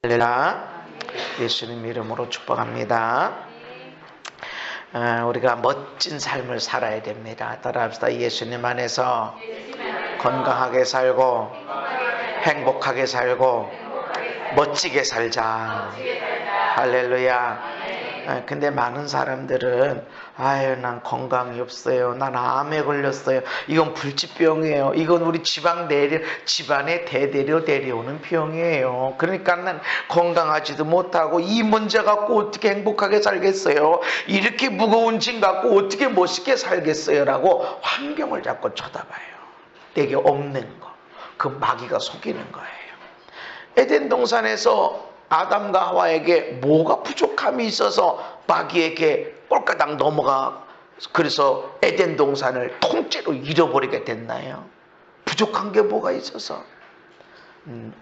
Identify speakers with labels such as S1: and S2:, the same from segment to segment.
S1: 할렐루야. 예수님 이름으로 축복합니다. 우리가 멋진 삶을 살아야 됩니다. 따라합시다. 예수님 안에서 건강하게 살고 행복하게 살고 멋지게 살자. 할렐루야. 근데 많은 사람들은 난 건강이 없어요. 난 암에 걸렸어요. 이건 불치병이에요. 이건 우리 집안에 대대로 데려오는 병이에요. 그러니까 난 건강하지도 못하고 이 문제 갖고 어떻게 행복하게 살겠어요? 이렇게 무거운 짐 갖고 어떻게 멋있게 살겠어요? 라고 환경을 자꾸 쳐다봐요. 내게 없는 거. 그 마귀가 속이는 거예요. 에덴 동산에서 아담과 하와에게 뭐가 부족함이 있어서 마귀에게 꼴까당 넘어가 그래서 에덴 동산을 통째로 잃어버리게 됐나요? 부족한 게 뭐가 있어서?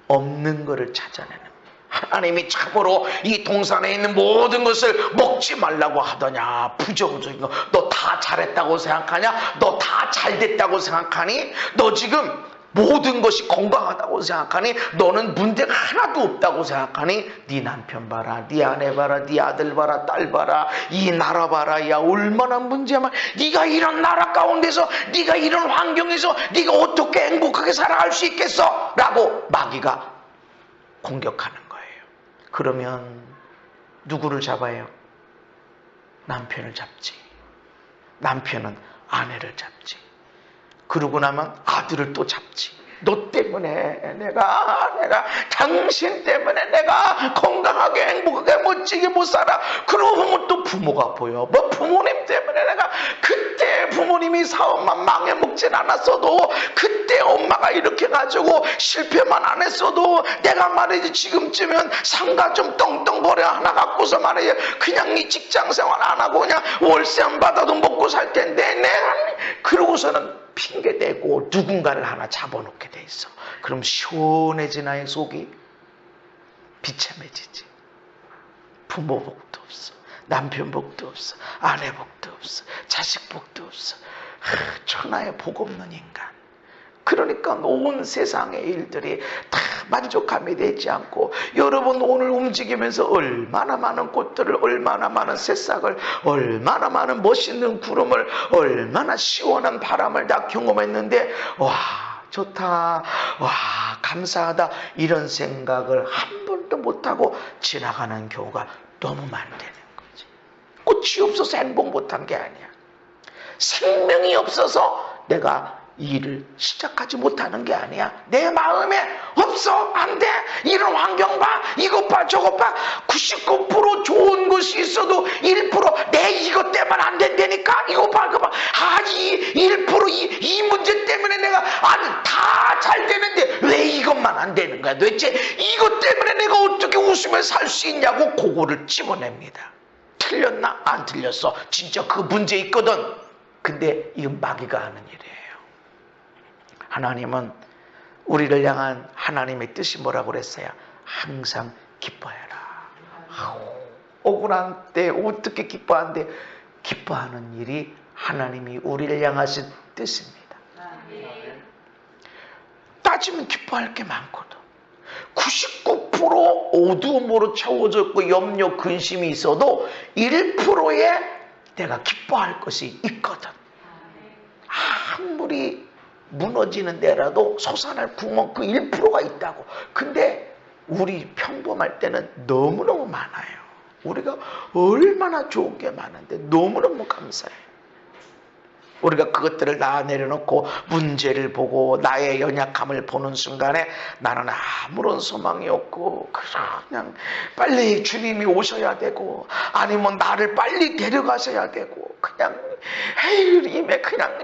S1: 없는 것을 찾아내는 거예요. 하나님이 참으로 이 동산에 있는 모든 것을 먹지 말라고 하더냐? 부정적인 거. 너 다 잘했다고 생각하냐? 너 다 잘됐다고 생각하니? 너 지금 모든 것이 건강하다고 생각하니? 너는 문제가 하나도 없다고 생각하니? 네 남편 봐라, 네 아내 봐라, 네 아들 봐라, 딸 봐라, 이 나라 봐라. 야, 얼마나 문제만. 네가 이런 나라 가운데서, 네가 이런 환경에서 네가 어떻게 행복하게 살아갈 수 있겠어? 라고 마귀가 공격하는 거예요. 그러면 누구를 잡아요? 남편을 잡지. 남편은 아내를 잡지. 그러고 나면 아들을 또 잡지. 너 때문에 내가 당신 때문에 내가 건강하게 행복하게 멋지게 못 살아. 그러고 보면 또 부모가 보여. 뭐 부모님 때문에 내가 그때 부모님이 사업만 망해먹진 않았어도 그때 엄마가 이렇게 가지고 실패만 안 했어도 내가 말이지 지금쯤은 상가 좀 떵떵거려 하나 갖고서 말이지 그냥 이 직장생활 안 하고 그냥 월세 안 받아도 먹고 살 텐데 내가 그러고서는 핑계대고 누군가를 하나 잡아놓게 돼 있어. 그럼 시원해지나요? 속이? 비참해지지. 부모 복도 없어. 남편 복도 없어. 아내 복도 없어. 자식 복도 없어. 천하에 복 없는 인간. 그러니까 온 세상의 일들이 다 만족함이 되지 않고, 여러분 오늘 움직이면서 얼마나 많은 꽃들을, 얼마나 많은 새싹을, 얼마나 많은 멋있는 구름을, 얼마나 시원한 바람을 다 경험했는데 와 좋다, 와 감사하다, 이런 생각을 한 번도 못하고 지나가는 경우가 너무 많다는 거지. 꽃이 없어서 행복 못한 게 아니야. 생명이 없어서 내가 일을 시작하지 못하는 게 아니야. 내 마음에 없어. 안 돼. 이런 환경 봐. 이것 봐. 저것 봐. 99% 좋은 것이 있어도 1% 내 이것 때문에 안 된다니까. 이거 봐. 그거 봐. 이 1% 이 문제 때문에 내가 다 잘 되는데 왜 이것만 안 되는 거야? 도대체 이것 때문에 내가 어떻게 웃으며 살 수 있냐고 그거를 집어냅니다. 틀렸나? 안 틀렸어. 진짜 그 문제 있거든. 근데 이건 마귀가 하는 일이에요. 하나님은 우리를 향한 하나님의 뜻이 뭐라고 그랬어요? 항상 기뻐해라. 억울한 때 어떻게 기뻐하는데? 기뻐하는 일이 하나님이 우리를 향하신 뜻입니다. 따지면 기뻐할 게 많거든. 99% 어두움으로 채워져 있고 염려, 근심이 있어도 1%에 내가 기뻐할 것이 있거든. 아무리 무너지는 데라도 솟아날 구멍 그 1%가 있다고. 근데 우리 평범할 때는 너무너무 많아요. 우리가 얼마나 좋은 게 많은데 너무너무 감사해요. 우리가 그것들을 다 내려놓고 문제를 보고 나의 연약함을 보는 순간에 나는 아무런 소망이 없고 그냥 빨리 주님이 오셔야 되고 아니면 나를 빨리 데려가셔야 되고 그냥 헤이림에 그냥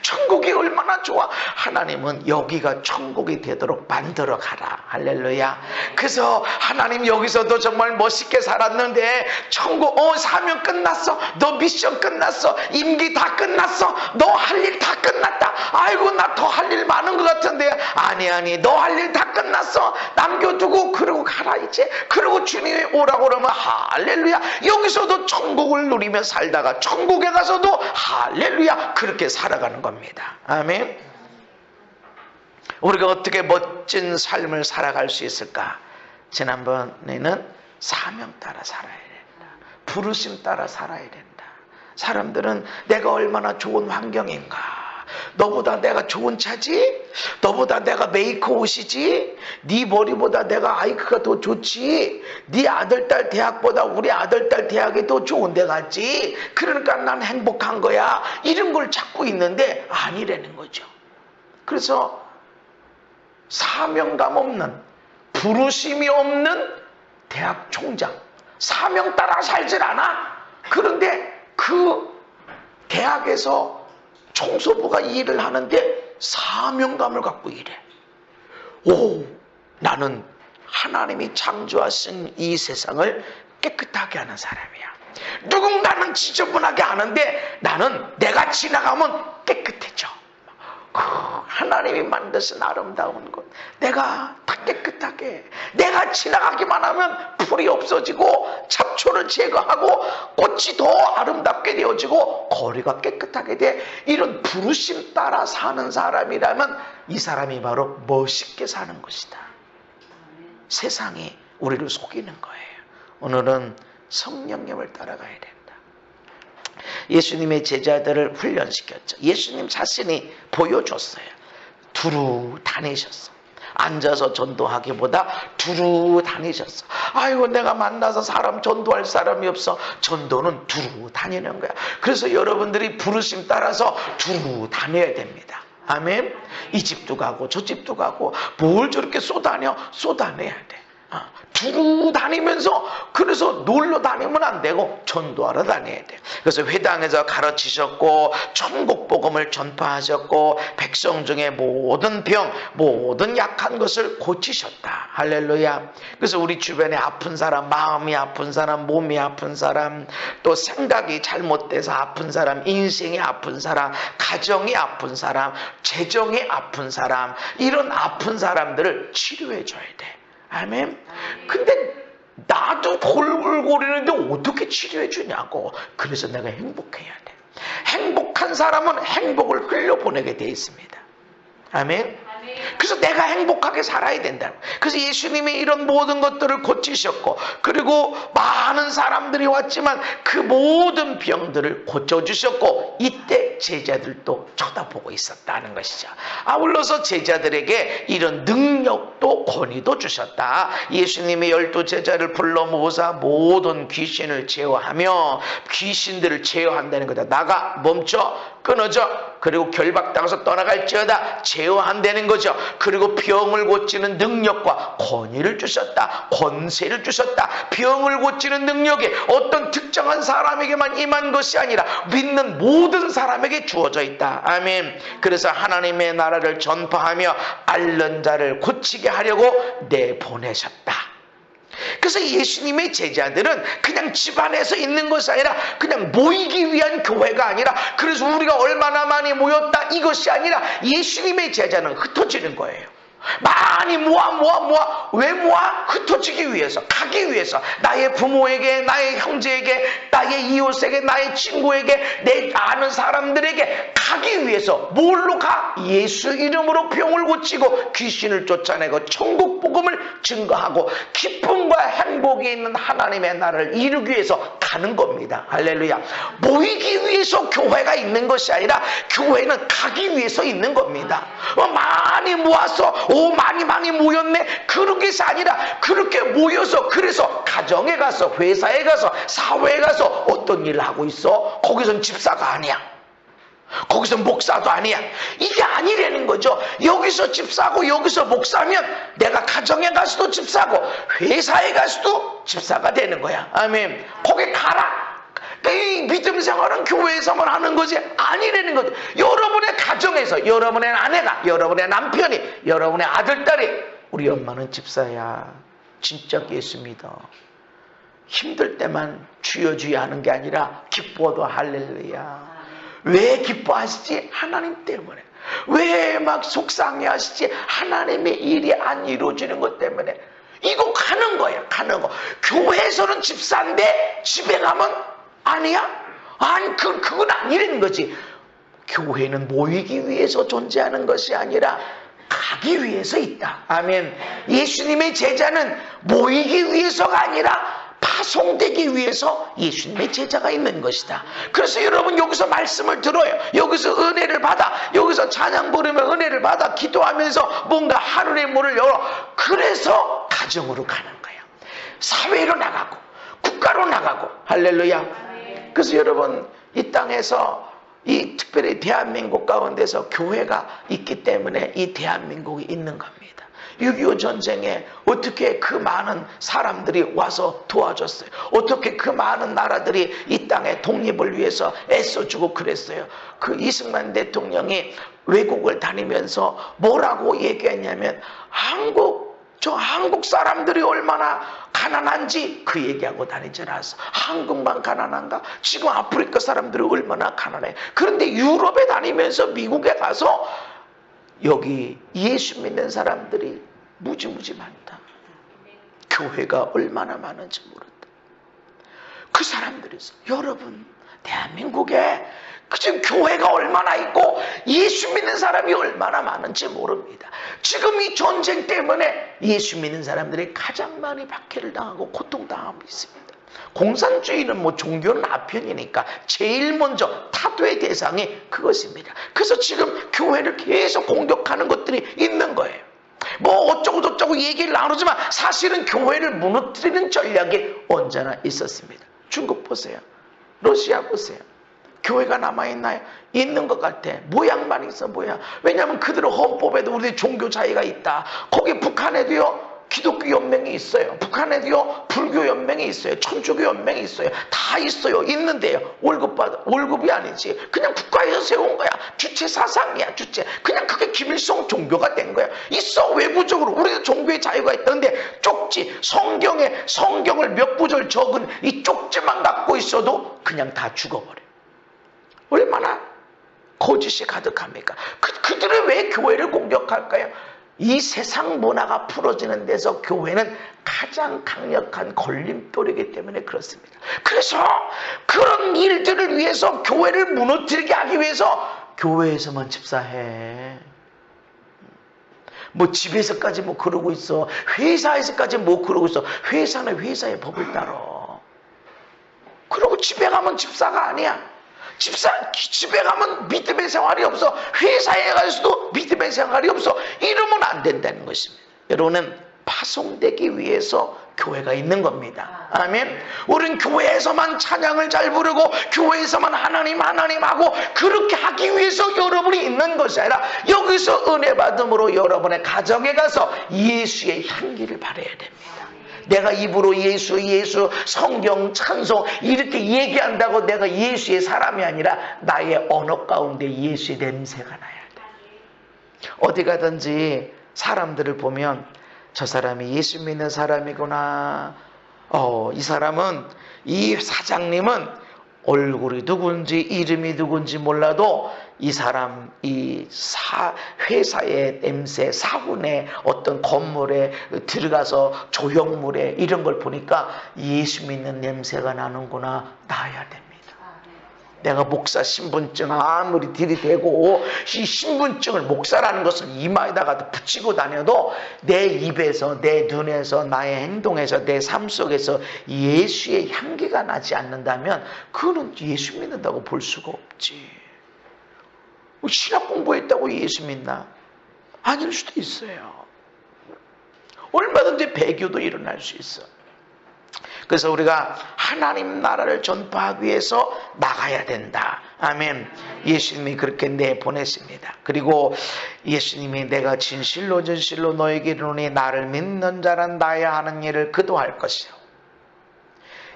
S1: 천국이 얼마나 좋아. 하나님은 여기가 천국이 되도록 만들어 가라. 할렐루야. 그래서 하나님 여기서도 정말 멋있게 살았는데 천국 사명 끝났어. 너 미션 끝났어. 임기 다 끝났어. 너 할 일 다 끝났다. 아이고 나 더 할 일 많은 것 같은데. 아니 너 할 일 다 끝났어. 남겨두고 그러고 가라 이제. 그러고 주님이 오라고 그러면 할렐루야. 여기서도 천국을 누리며 살다가 천국에 가서도 할렐루야 그렇게 살아가는 겁니다. 아멘. 우리가 어떻게 멋진 삶을 살아갈 수 있을까? 지난번에는 사명 따라 살아야 된다. 부르심 따라 살아야 된다. 사람들은 내가 얼마나 좋은 환경인가, 너보다 내가 좋은 차지, 너보다 내가 메이커 옷이지, 네 머리보다 내가 아이크가 더 좋지, 네 아들딸 대학보다 우리 아들딸 대학이 더 좋은 데 갔지, 그러니까 난 행복한 거야, 이런 걸 찾고 있는데 아니라는 거죠. 그래서 사명감 없는, 부르심이 없는 대학 총장, 사명 따라 살질 않아. 그런데 그 대학에서 청소부가 일을 하는데 사명감을 갖고 일해. 오, 나는 하나님이 창조하신 이 세상을 깨끗하게 하는 사람이야. 누군가는 지저분하게 하는데 나는 내가 지나가면 깨끗해져. 하나님이 만드신 아름다운 것, 내가 다 깨끗하게, 내가 지나가기만 하면 풀이 없어지고 잡초를 제거하고 꽃이 더 아름답게 되어지고 거리가 깨끗하게 돼. 이런 부르심 따라 사는 사람이라면 이 사람이 바로 멋있게 사는 것이다. 세상이 우리를 속이는 거예요. 오늘은 성령님을 따라가야 된다. 예수님의 제자들을 훈련시켰죠. 예수님 자신이 보여줬어요. 두루 다니셨어. 앉아서 전도하기보다 두루 다니셨어. 아이고, 내가 만나서 사람 전도할 사람이 없어. 전도는 두루 다니는 거야. 그래서 여러분들이 부르심 따라서 두루 다녀야 됩니다. 아멘. 이 집도 가고 저 집도 가고, 뭘 저렇게 쏘다녀? 쏘다내야 돼. 두루 다니면서, 그래서 놀러 다니면 안 되고 전도하러 다녀야 돼. 그래서 회당에서 가르치셨고 천국 복음을 전파하셨고 백성 중에 모든 병, 모든 약한 것을 고치셨다. 할렐루야. 그래서 우리 주변에 아픈 사람, 마음이 아픈 사람, 몸이 아픈 사람, 또 생각이 잘못돼서 아픈 사람, 인생이 아픈 사람, 가정이 아픈 사람, 재정이 아픈 사람, 이런 아픈 사람들을 치료해 줘야 돼. 아멘. 근데 나도 골골거리는데 어떻게 치료해 주냐고. 그래서 내가 행복해야 돼. 행복한 사람은 행복을 흘려보내게 돼 있습니다. 아멘. 그래서 내가 행복하게 살아야 된다. 그래서 예수님이 이런 모든 것들을 고치셨고, 그리고 많은 사람들이 왔지만 그 모든 병들을 고쳐주셨고, 이때 제자들도 쳐다보고 있었다는 것이죠. 아울러서 제자들에게 이런 능력도 권위도 주셨다. 예수님이 12 제자를 불러 모으사 모든 귀신을 제어하며, 귀신들을 제어한다는 거다. 나가, 멈춰, 끊어져, 그리고 결박당해서 떠나갈지어다, 제어한다는 거죠. 그리고 병을 고치는 능력과 권위를 주셨다. 권세를 주셨다. 병을 고치는 능력이 어떤 특정한 사람에게만 임한 것이 아니라 믿는 모든 사람에게 주어져 있다. 아멘. 그래서 하나님의 나라를 전파하며 앓는 자를 고치게 하려고 내보내셨다. 그래서 예수님의 제자들은 그냥 집안에서 있는 것이 아니라 그냥 모이기 위한 교회가 아니라, 그래서 우리가 얼마나 많이 모였다 이것이 아니라 예수님의 제자는 흩어지는 거예요. 많이 모아. 왜 모아? 흩어지기 위해서, 가기 위해서. 나의 부모에게, 나의 형제에게, 나의 이웃에게, 나의 친구에게, 내 아는 사람들에게 가기 위해서. 뭘로 가? 예수 이름으로 병을 고치고 귀신을 쫓아내고 천국 복음을 증거하고 기쁨과 행복이 있는 하나님의 나라를 이루기 위해서 가는 겁니다. 할렐루야. 모이기 위해서 교회가 있는 것이 아니라 교회는 가기 위해서 있는 겁니다. 많이 모아서 많이 모였네, 그런 것이 아니라 그렇게 모여서, 그래서 가정에 가서, 회사에 가서, 사회에 가서 어떤 일을 하고 있어? 거기선 집사가 아니야. 거기서 목사도 아니야. 이게 아니라는 거죠. 여기서 집사고 여기서 목사면 내가 가정에 가서도 집사고 회사에 가서도 집사가 되는 거야. 아멘. 거기 가라. 이 믿음 생활은 교회에서만 하는 것이 아니라는 거죠. 여러분의 가정에서, 여러분의 아내가, 여러분의 남편이, 여러분의 아들딸이, 우리 엄마는 집사야, 진짜 예수 믿어, 힘들 때만 주여 주여 하는 게 아니라 기뻐도 할렐루야. 왜 기뻐하시지? 하나님 때문에. 왜 막 속상해 하시지? 하나님의 일이 안 이루어지는 것 때문에. 이거 가는 거야, 가는 거. 교회에서는 집사인데 집에 가면 아니야? 아니, 그건 아니라는 거지. 교회는 모이기 위해서 존재하는 것이 아니라 가기 위해서 있다. 아멘. 예수님의 제자는 모이기 위해서가 아니라 파송되기 위해서 예수님의 제자가 있는 것이다. 그래서 여러분 여기서 말씀을 들어요. 여기서 은혜를 받아, 여기서 찬양 부르며 은혜를 받아 기도하면서 뭔가 하늘의 문을 열어. 그래서 가정으로 가는 거예요. 사회로 나가고 국가로 나가고. 할렐루야. 그래서 여러분 이 땅에서 이 특별히 대한민국 가운데서 교회가 있기 때문에 이 대한민국이 있는 겁니다. 6.25 전쟁에 어떻게 그 많은 사람들이 와서 도와줬어요. 어떻게 그 많은 나라들이 이 땅의 독립을 위해서 애써주고 그랬어요. 그 이승만 대통령이 외국을 다니면서 뭐라고 얘기했냐면 한국 사람들이 얼마나 가난한지 그 얘기하고 다니지 않았어. 한국만 가난한가? 지금 아프리카 사람들이 얼마나 가난해. 그런데 유럽에 다니면서 미국에 가서 여기 예수 믿는 사람들이 무지무지 많다. 교회가 얼마나 많은지 모른다. 그 사람들에서 여러분 대한민국에 지금 교회가 얼마나 있고 예수 믿는 사람이 얼마나 많은지 모릅니다. 지금 이 전쟁 때문에 예수 믿는 사람들이 가장 많이 박해를 당하고 고통당하고 있습니다. 공산주의는 뭐 종교는 아편이니까 제일 먼저 타도의 대상이 그것입니다. 그래서 지금 교회를 계속 공격하는 것들이 있는 거예요. 뭐 어쩌고 저쩌고 얘기를 나누지만 사실은 교회를 무너뜨리는 전략이 언제나 있었습니다. 중국 보세요. 러시아 보세요. 교회가 남아있나요? 있는 것 같아. 모양만 있어 보여. 왜냐하면 그들의 헌법에도 우리 종교 자유가 있다. 거기 북한에도요 기독교 연맹이 있어요. 북한에도요 불교 연맹이 있어요. 천주교 연맹이 있어요. 다 있어요. 있는데요 월급이 아니지. 그냥 국가에서 세운 거야. 주체 사상이야. 주체. 그냥 그게 김일성 종교가 된 거야. 있어. 외부적으로 우리도 종교의 자유가 있다는데 쪽지 성경을 몇 구절 적은 이 쪽지만 갖고 있어도 그냥 다 죽어버려. 얼마나 거짓이 가득합니까? 그들은 왜 교회를 공격할까요? 이 세상 문화가 풀어지는 데서 교회는 가장 강력한 걸림돌이기 때문에 그렇습니다. 그래서 그런 일들을 위해서 교회를 무너뜨리게 하기 위해서 교회에서만 집사해. 뭐 집에서까지 뭐 그러고 있어. 회사에서까지 뭐 그러고 있어. 회사는 회사의 법을 따라. 그리고 집에 가면 집사가 아니야. 집에 가면 믿음의 생활이 없어. 회사에 가서도 믿음의 생활이 없어. 이러면 안 된다는 것입니다. 여러분은 파송되기 위해서 교회가 있는 겁니다. 아멘. 우리는 교회에서만 찬양을 잘 부르고 교회에서만 하나님 하고 그렇게 하기 위해서 여러분이 있는 것이 아니라 여기서 은혜 받음으로 여러분의 가정에 가서 예수의 향기를 발해야 됩니다. 내가 입으로 예수 성경 찬송 이렇게 얘기한다고 내가 예수의 사람이 아니라 나의 언어 가운데 예수의 냄새가 나야 돼. 어디 가든지 사람들을 보면 저 사람이 예수 믿는 사람이구나. 이 사람은, 이 사장님은 얼굴이 누군지 이름이 누군지 몰라도 이 사람 회사의 냄새, 사훈의 어떤 건물에 들어가서 조형물에 이런 걸 보니까 예수 믿는 냄새가 나는구나. 나야 됩니다. 내가 목사 신분증 아무리 들이대고 이 신분증을 목사라는 것을 이마에다가 붙이고 다녀도 내 입에서 내 눈에서 나의 행동에서 내 삶 속에서 예수의 향기가 나지 않는다면 그거는 예수 믿는다고 볼 수가 없지. 신학 공부했다고 예수 믿나? 아닐 수도 있어요. 얼마든지 배교도 일어날 수 있어. 그래서 우리가 하나님 나라를 전파하기 위해서 나가야 된다. 아멘. 예수님이 그렇게 내보냈습니다. 그리고 예수님이 내가 진실로 너에게 이르노니 나를 믿는 자는 나야 하는 일을 그도 할 것이요.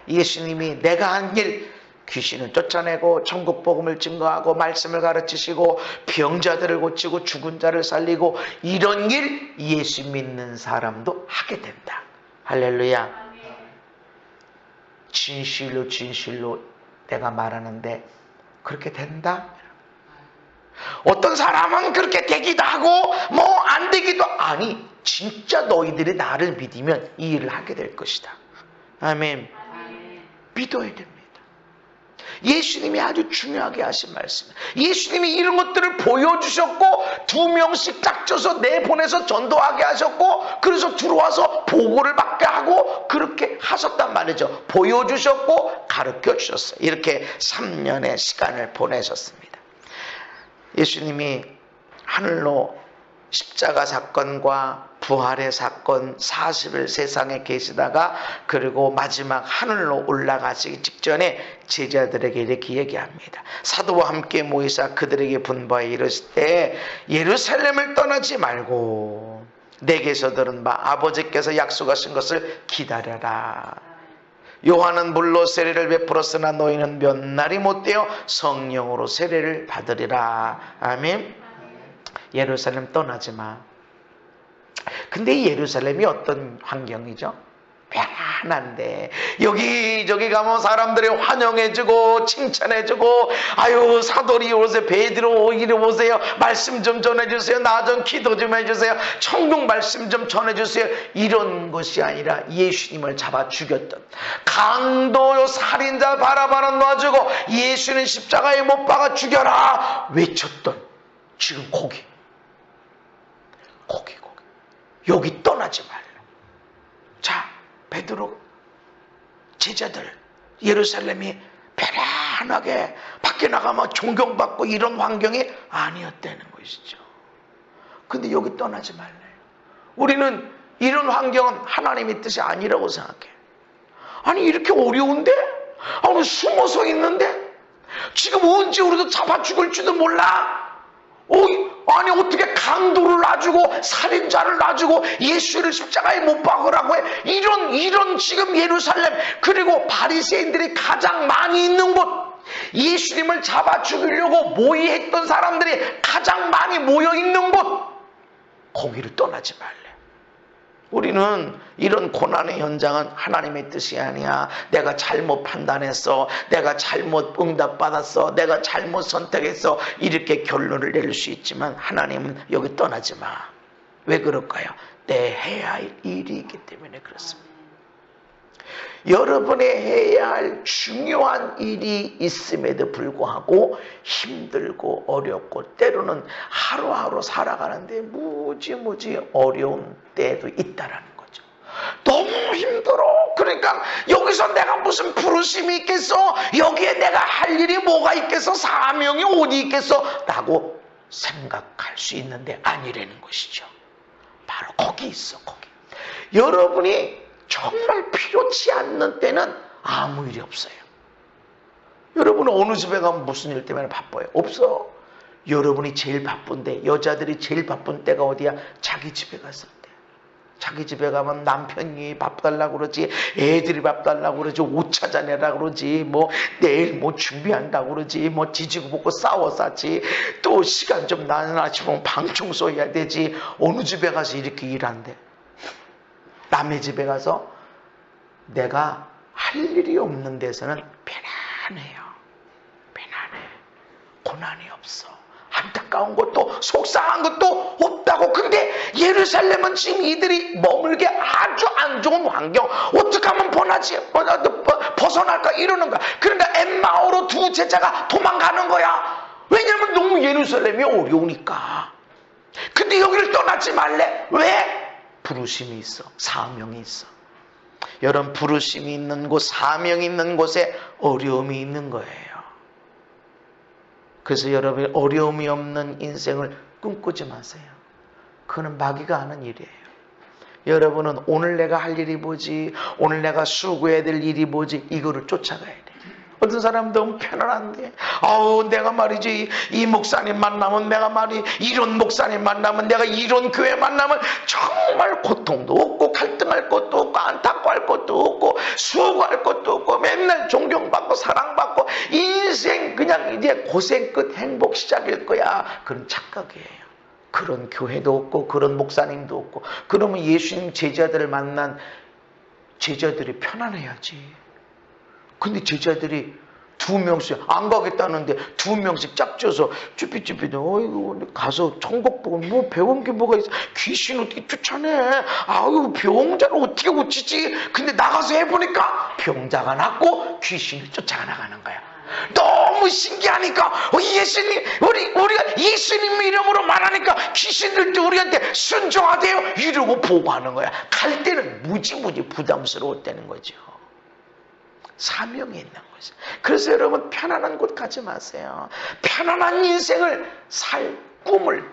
S1: 예수님이 내가 한 일, 귀신을 쫓아내고 천국 복음을 증거하고 말씀을 가르치시고 병자들을 고치고 죽은 자를 살리고 이런 일 예수 믿는 사람도 하게 된다. 할렐루야. 진실로 내가 말하는데 그렇게 된다? 어떤 사람은 그렇게 되기도 하고 뭐 안 되기도 아니 진짜 너희들이 나를 믿으면 이 일을 하게 될 것이다. 아멘. 믿어야 됩니다. 예수님이 아주 중요하게 하신 말씀이에요. 예수님이 이런 것들을 보여주셨고 2명씩 짝져서 내보내서 전도하게 하셨고 그래서 들어와서 보고를 받게 하고 그렇게 하셨단 말이죠. 보여주셨고 가르쳐 주셨어요. 이렇게 3년의 시간을 보내셨습니다. 예수님이 하늘로 십자가 사건과 부활의 사건 40일 세상에 계시다가 그리고 마지막 하늘로 올라가시기 직전에 제자들에게 이렇게 얘기합니다. 사도와 함께 모이사 그들에게 분부하여 이르시되 예루살렘을 떠나지 말고 내게서 들은 바 아버지께서 약속하신 것을 기다려라. 요한은 물로 세례를 베풀었으나 너희는 몇 날이 못되어 성령으로 세례를 받으리라. 아멘. 예루살렘 떠나지 마. 근데 예루살렘이 어떤 환경이죠? 편안한데 여기저기 가면 사람들이 환영해주고 칭찬해주고 아유 사도리 오세요, 베드로 이리 오세요, 말씀 좀 전해주세요, 나 좀 기도 좀 해주세요, 천국 말씀 좀 전해주세요. 이런 것이 아니라 예수님을 잡아 죽였던 강도 살인자 바라바라 놔주고 예수는 십자가에 못 박아 죽여라 외쳤던 지금 거기 여기 떠나지 말라. 자, 베드로 제자들 예루살렘이 편안하게 밖에 나가면 존경받고 이런 환경이 아니었다는 것이죠. 근데 여기 떠나지 말래요. 우리는 이런 환경은 하나님의 뜻이 아니라고 생각해. 아니 이렇게 어려운데? 아니 숨어서 있는데? 지금 언제 우리도 잡아 죽을지도 몰라. 아니 어떻게 강도를 놔주고 살인자를 놔주고 예수를 십자가에 못 박으라고 해. 이런 지금 예루살렘 그리고 바리새인들이 가장 많이 있는 곳, 예수님을 잡아 죽이려고 모의했던 사람들이 가장 많이 모여 있는 곳, 거기를 떠나지 말래. 우리는 이런 고난의 현장은 하나님의 뜻이 아니야, 내가 잘못 판단했어, 내가 잘못 응답받았어, 내가 잘못 선택했어, 이렇게 결론을 내릴 수 있지만 하나님은 여기 떠나지 마. 왜 그럴까요? 내 해야 할 일이 있기 때문에 그렇습니다. 여러분이 해야 할 중요한 일이 있음에도 불구하고 힘들고 어렵고 때로는 하루하루 살아가는데 무지무지 어려운 때도 있다라는 거죠. 너무 힘들어. 그러니까 여기서 내가 무슨 부르심이 있겠어? 여기에 내가 할 일이 뭐가 있겠어? 사명이 어디 있겠어? 라고 생각할 수 있는데 아니라는 것이죠. 바로 거기 있어. 거기. 여러분이 정말 필요치 않는 때는 아무 일이 없어요. 여러분은 어느 집에 가면 무슨 일 때문에 바빠요? 없어. 여러분이 제일 바쁜데, 여자들이 제일 바쁜 때가 어디야? 자기 집에 갔을 때. 자기 집에 가면 남편이 밥 달라고 그러지, 애들이 밥 달라고 그러지, 옷 찾아내라고 그러지, 뭐 내일 뭐 준비한다고 그러지, 뭐 지지고 볶고 싸워 싸지, 또 시간 좀 나는 아침에 방 청소해야 되지. 어느 집에 가서 이렇게 일한대? 남의 집에 가서 내가 할 일이 없는 데서는 편안해요. 편안해. 고난이 없어. 안타까운 것도 속상한 것도 없다고. 근데 예루살렘은 지금 이들이 머물게 아주 안 좋은 환경. 어떻게 하면 벗어날까 이러는 거야. 그러니까 엠마오로 두 제자가 도망가는 거야. 왜냐면 너무 예루살렘이 어려우니까. 근데 여기를 떠나지 말래. 왜? 부르심이 있어. 사명이 있어. 여러분, 부르심이 있는 곳, 사명이 있는 곳에 어려움이 있는 거예요. 그래서 여러분이 어려움이 없는 인생을 꿈꾸지 마세요. 그거는 마귀가 하는 일이에요. 여러분은 오늘 내가 할 일이 뭐지, 오늘 내가 수고해야 될 일이 뭐지, 이거를 쫓아가야 돼. 어떤 사람 너무 편안한데, 내가 말이지 이 목사님 만나면, 내가 말이 이런 목사님 만나면, 내가 이런 교회 만나면 정말 고통도 없고 갈등할 것도 없고 안타까워할 것도 없고 수고할 것도 없고 맨날 존경받고 사랑받고 인생 그냥 이제 고생 끝 행복 시작일 거야. 그런 착각이에요. 그런 교회도 없고 그런 목사님도 없고. 그러면 예수님 제자들을 만난 제자들이 편안해야지. 근데 제자들이 2명씩 안 가겠다는데 2명씩 짝져서 쭈삣쭈삣 어이구 가서 천국 보고 뭐 배운 게 뭐가 있어. 귀신 어떻게 쫓아내. 병자를 어떻게 고치지. 근데 나가서 해보니까 병자가 낫고 귀신이 쫓아가 나가는 거야. 너무 신기하니까 예수님 우리가 예수님 이름으로 말하니까 귀신들도 우리한테 순종하대요 이러고 보고하는 거야. 갈 때는 무지무지 부담스러웠다는 거죠. 사명이 있는 거죠. 그래서 여러분 편안한 곳 가지 마세요. 편안한 인생을 살 꿈을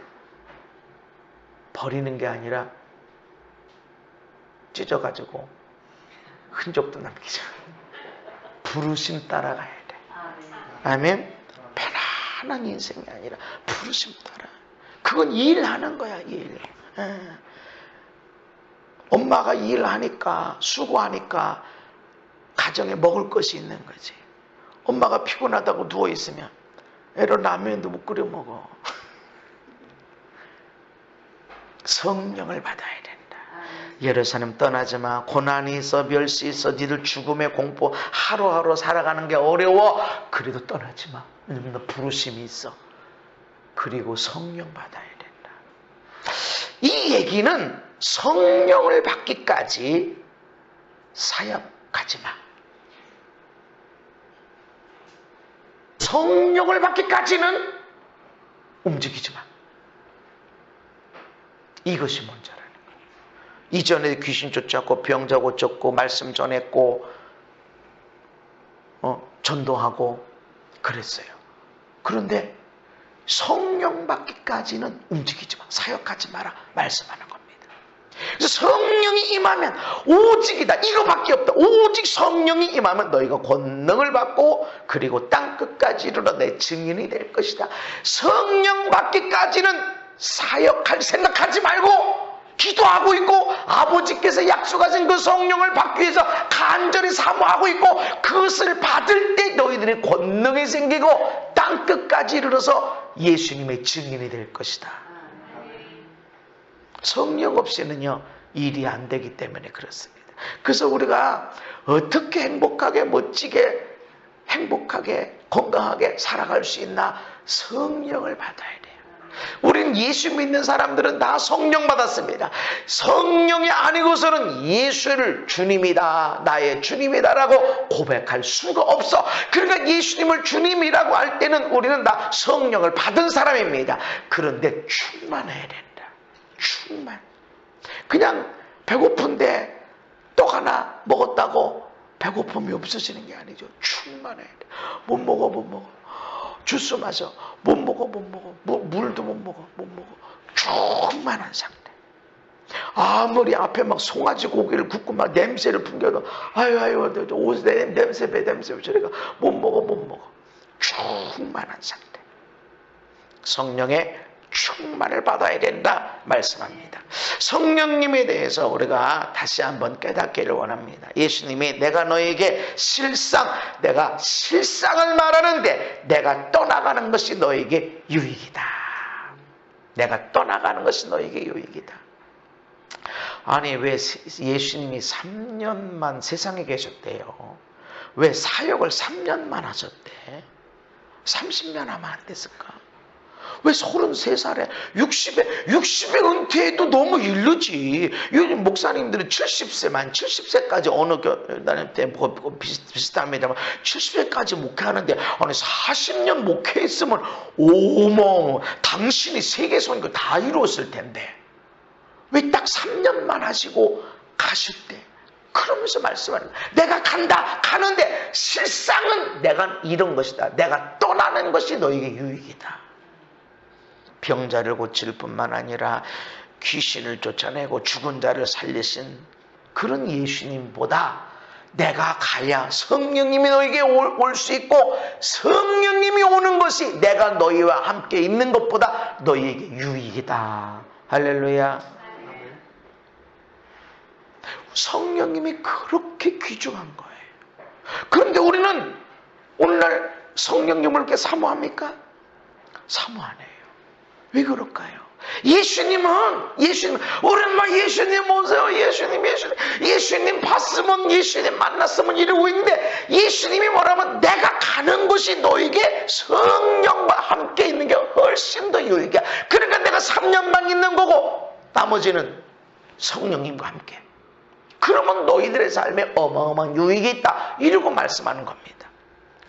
S1: 버리는 게 아니라 찢어가지고 흔적도 남기죠. 부르심 따라가야 돼. 아멘. 편안한 인생이 아니라 부르심 따라. 그건 일하는 거야. 일. 엄마가 일하니까 수고하니까 가정에 먹을 것이 있는 거지. 엄마가 피곤하다고 누워있으면 애로 라면도 못 끓여 먹어. 성령을 받아야 된다. 예루살렘 떠나지 마. 고난이 있어, 멸시 있어, 니들 죽음의 공포 하루하루 살아가는 게 어려워. 그래도 떠나지 마. 왜냐면 너 부르심이 있어. 그리고 성령 받아야 된다. 이 얘기는 성령을 받기까지 사역하지 마. 성령을 받기까지는 움직이지 마. 이것이 먼저라는 거예요. 이전에 귀신 쫓았고 병자 고쳤고 말씀 전했고 전도하고 그랬어요. 그런데 성령 받기까지는 움직이지 마. 사역하지 마라. 말씀하는 겁니다. 그래서 성령이 임하면 오직이다. 이거밖에 없다. 오직 성령이 임하면 너희가 권능을 받고 그리고 땅끝까지 이르러 내 증인이 될 것이다. 성령 받기까지는 사역할 생각하지 말고 기도하고 있고 아버지께서 약속하신 그 성령을 받기 위해서 간절히 사모하고 있고 그것을 받을 때 너희들이 권능이 생기고 땅끝까지 이르러서 예수님의 증인이 될 것이다. 성령 없이는요 일이 안 되기 때문에 그렇습니다. 그래서 우리가 어떻게 행복하게 멋지게 행복하게 건강하게 살아갈 수 있나? 성령을 받아야 돼요. 우린 예수 믿는 사람들은 다 성령 받았습니다. 성령이 아니고서는 예수를 주님이다, 나의 주님이다라고 고백할 수가 없어. 그러니까 예수님을 주님이라고 할 때는 우리는 다 성령을 받은 사람입니다. 그런데 충만해야 된다. 충만. 그냥 배고픈데 떡 하나 먹었다고 배고픔이 없어지는 게 아니죠. 충만해야 돼. 못 먹어. 주스 마셔. 못 먹어. 물도 못 먹어. 충만한 상태. 아무리 앞에 막 송아지 고기를 굽고 막 냄새를 풍겨도 아유 옷에 냄새 저리가 못 먹어. 충만한 상태. 성령의 충만을 받아야 된다 말씀합니다. 성령님에 대해서 우리가 다시 한번 깨닫기를 원합니다. 예수님이 내가 실상을 말하는데 내가 떠나가는 것이 너에게 유익이다. 내가 떠나가는 것이 너에게 유익이다. 아니 왜 예수님이 3년만 세상에 계셨대요? 왜 사역을 3년만 하셨대? 30년 하면 안 됐을까? 왜 33살에 60에 은퇴해도 너무 이르지. 요즘 목사님들은 70세까지 어느 교회 때 비슷합니다만 70세까지 목회하는데 아니 40년 목회했으면 어머 당신이 세계선교 다 이루었을 텐데 왜 딱 3년만 하시고 가셨대? 그러면서 말씀하는 거예요. 내가 가는데 실상은 내가 이런 것이다. 내가 떠나는 것이 너에게 유익이다. 병자를 고칠 뿐만 아니라 귀신을 쫓아내고 죽은 자를 살리신 그런 예수님보다 내가 가야 성령님이 너에게 올 수 있고 성령님이 오는 것이 내가 너희와 함께 있는 것보다 너희에게 유익이다. 할렐루야. 성령님이 그렇게 귀중한 거예요. 그런데 우리는 오늘날 성령님을 이렇게 사모합니까? 사모 안 해요. 왜 그럴까요? 오랜만에 예수님 오세요. 예수님 봤으면 예수님 만났으면 이러고 있는데 예수님이 뭐라면 내가 가는 곳이 너에게 성령과 함께 있는 게 훨씬 더 유익이야. 그러니까 내가 3년만 있는 거고 나머지는 성령님과 함께. 그러면 너희들의 삶에 어마어마한 유익이 있다. 이러고 말씀하는 겁니다.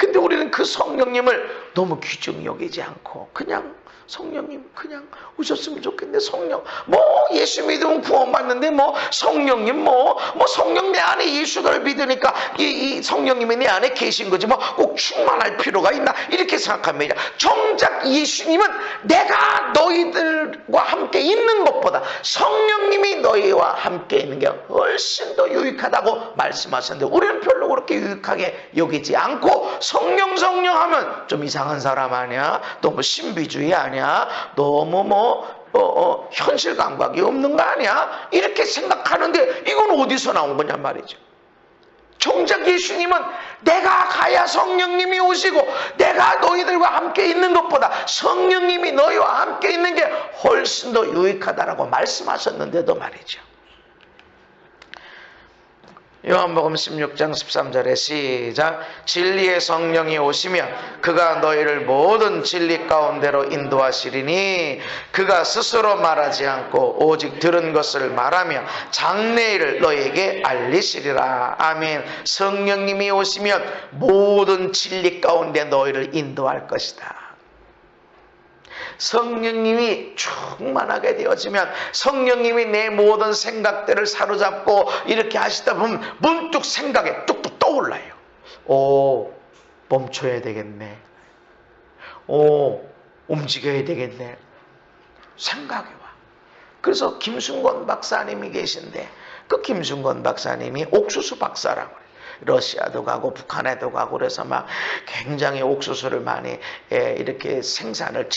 S1: 근데 우리는 그 성령님을 너무 귀중히 여기지 않고 그냥 성령님 그냥 오셨으면 좋겠는데 성령 뭐 예수 믿으면 구원받는데 뭐 성령님 뭐 성령 내 안에 예수를 믿으니까 이 성령님이 내 안에 계신 거지 뭐 꼭 충만할 필요가 있나 이렇게 생각합니다. 정작 예수님은 내가 너희들과 함께 있는 것보다 성령님이 너희와 함께 있는 게 훨씬 더 유익하다고 말씀하셨는데 우리는 별로 그렇게 유익하게 여기지 않고 성령 하면 좀 이상한 사람 아니야? 너무 신비주의 아니야? 너무 현실 감각이 없는 거 아니야? 이렇게 생각하는데 이건 어디서 나온 거냐 말이죠. 정작 예수님은 내가 가야 성령님이 오시고 내가 너희들과 함께 있는 것보다 성령님이 너희와 함께 있는 게 훨씬 더 유익하다라고 말씀하셨는데도 말이죠. 요한복음 16장 13절에 시작. 진리의 성령이 오시면 그가 너희를 모든 진리 가운데로 인도하시리니 그가 스스로 말하지 않고 오직 들은 것을 말하며 장래일을 너희에게 알리시리라. 아멘. 성령님이 오시면 모든 진리 가운데 너희를 인도할 것이다. 성령님이 충만하게 되어지면 성령님이 내 모든 생각들을 사로잡고 이렇게 하시다 보면 문득 생각에 뚝뚝 떠올라요. 오, 멈춰야 되겠네. 오, 움직여야 되겠네. 생각이 와. 그래서 김순건 박사님이 계신데 그 김순건 박사님이 옥수수 박사라고 해요. 러시아도 가고 북한에도 가고 그래서 막 굉장히 옥수수를 많이 이렇게 생산을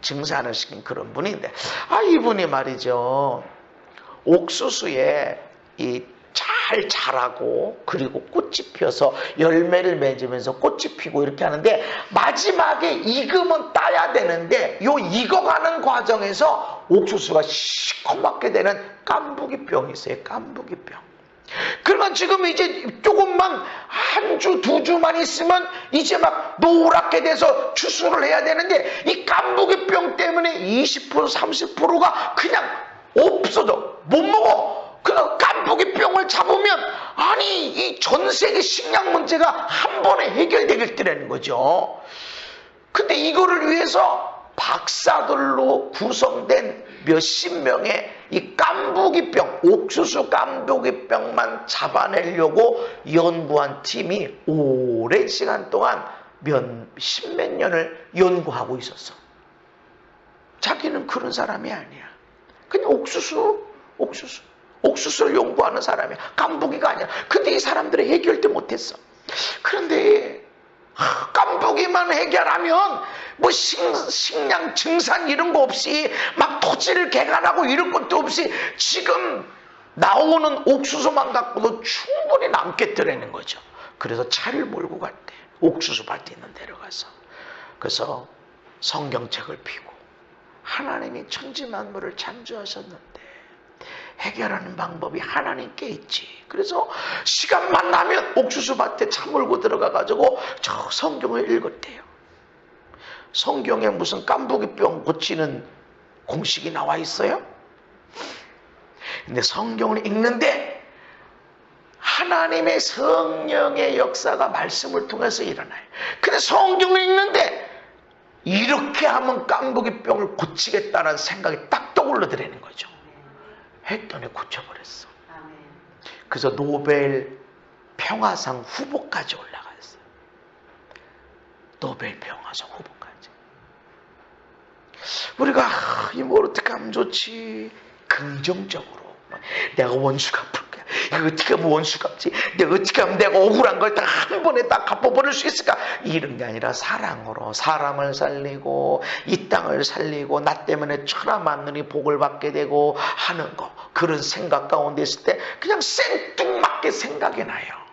S1: 증산을 시킨 그런 분인데 이분이 말이죠. 옥수수에 잘 자라고 그리고 꽃이 피어서 열매를 맺으면서 꽃이 피고 이렇게 하는데 마지막에 익으면 따야 되는데 요 익어가는 과정에서 옥수수가 시커멓게 되는 깐부기병이 있어요. 깐부기병. 그러면 지금 이제 조금만 한 주, 두 주만 있으면 이제 막 노랗게 돼서 추수를 해야 되는데 이 깐부기병 때문에 20%, 30%가 그냥 없어져. 못 먹어. 그냥 깐부기병을 잡으면 아니 이 전 세계 식량 문제가 한 번에 해결되겠다는 거죠. 근데 이거를 위해서 박사들로 구성된 몇십 명의 이 깐부기병, 옥수수 깐부기병만 잡아내려고 연구한 팀이 오랜 시간 동안 십몇 년을 연구하고 있었어. 자기는 그런 사람이 아니야. 그냥 옥수수를 연구하는 사람이야. 깐부기가 아니야. 근데 이 사람들이 해결도 못했어. 그런데 깐부기만 해결하면 뭐 식량 증산 이런 거 없이 막 토지를 개간하고 이런 것도 없이 지금 나오는 옥수수만 갖고도 충분히 남겠더라는 거죠. 그래서 차를 몰고 갔대. 옥수수 밭에 있는 데로 가서. 그래서 성경책을 펴고 하나님이 천지만물을 창조하셨는데 해결하는 방법이 하나님께 있지. 그래서 시간만 나면 옥수수 밭에 차 몰고 들어가가지고 저 성경을 읽었대요. 성경에 무슨 깐부기병 고치는 공식이 나와 있어요? 근데 성경을 읽는데 하나님의 성령의 역사가 말씀을 통해서 일어나요. 근데 성경을 읽는데 이렇게 하면 깐부기병을 고치겠다는 생각이 딱 떠올르더라는 거죠. 했더니 고쳐버렸어. 그래서 노벨 평화상 후보까지 올라갔어요. 노벨 평화상 후보까지. 우리가 이걸 어떻게 하면 좋지? 긍정적으로 내가 원수 갚을 거야. 이거 어떻게 하면 원수 갚지? 내가 어떻게 하면 내가 억울한 걸 다 한 번에 다 갚아버릴 수 있을까? 이런 게 아니라 사랑으로 사람을 살리고 이 땅을 살리고 나 때문에 천하 만민이 복을 받게 되고 하는 거, 그런 생각 가운데 있을 때 그냥 생뚱맞게 생각이 나요.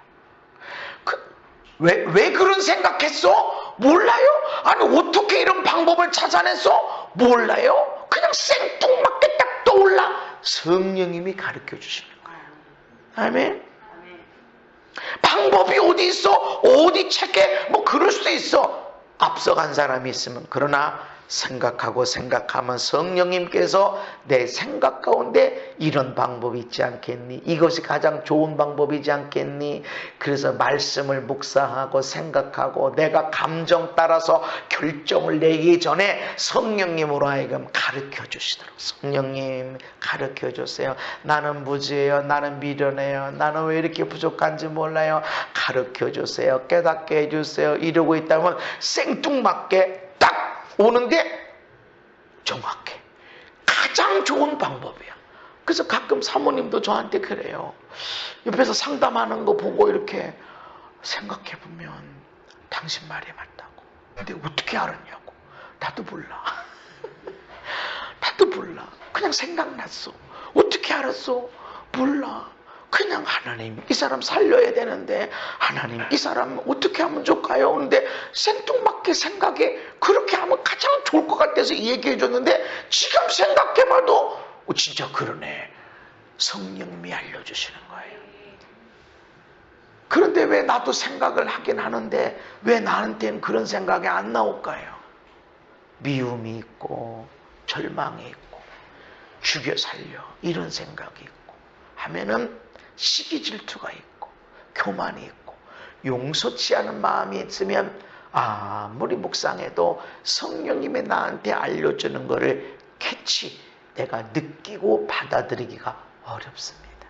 S1: 왜 그런 생각했어? 몰라요? 아니 어떻게 이런 방법을 찾아냈어? 몰라요? 그냥 생뚱맞게 딱 떠올라. 성령님이 가르쳐 주시는 거예요. 아멘. 방법이 어디 있어? 어디 책에 뭐 그럴 수도 있어. 앞서간 사람이 있으면. 그러나 생각하면 성령님께서 내 생각 가운데 이런 방법이 있지 않겠니? 이것이 가장 좋은 방법이지 않겠니? 그래서 말씀을 묵상하고 생각하고 내가 감정 따라서 결정을 내기 전에 성령님으로 하여금 가르쳐 주시도록. 성령님 가르쳐 주세요. 나는 무지해요. 나는 미련해요. 나는 왜 이렇게 부족한지 몰라요. 가르쳐 주세요. 깨닫게 해주세요. 이러고 있다면 생뚱맞게 딱 오는데 정확해. 가장 좋은 방법이야. 그래서 가끔 사모님도 저한테 그래요. 옆에서 상담하는 거 보고 이렇게 생각해보면 당신 말이 맞다고. 근데 어떻게 알았냐고. 나도 몰라. 나도 몰라. 그냥 생각났어. 어떻게 알았어? 몰라. 그냥 하나님 이 사람 살려야 되는데 하나님 이 사람 어떻게 하면 좋을까요? 근데 생뚱맞게 생각에 그렇게 하면 가장 좋을 것 같아서 얘기해 줬는데 지금 생각해봐도 진짜 그러네. 성령님이 알려주시는 거예요. 그런데 왜 나도 생각을 하긴 하는데 왜 나한테는 그런 생각이 안 나올까요? 미움이 있고 절망이 있고 죽여 살려 이런 생각이 있고 하면은 시기 질투가 있고 교만이 있고 용서치 않은 마음이 있으면 아무리 묵상해도 성령님이 나한테 알려주는 것을 캐치 내가 느끼고 받아들이기가 어렵습니다.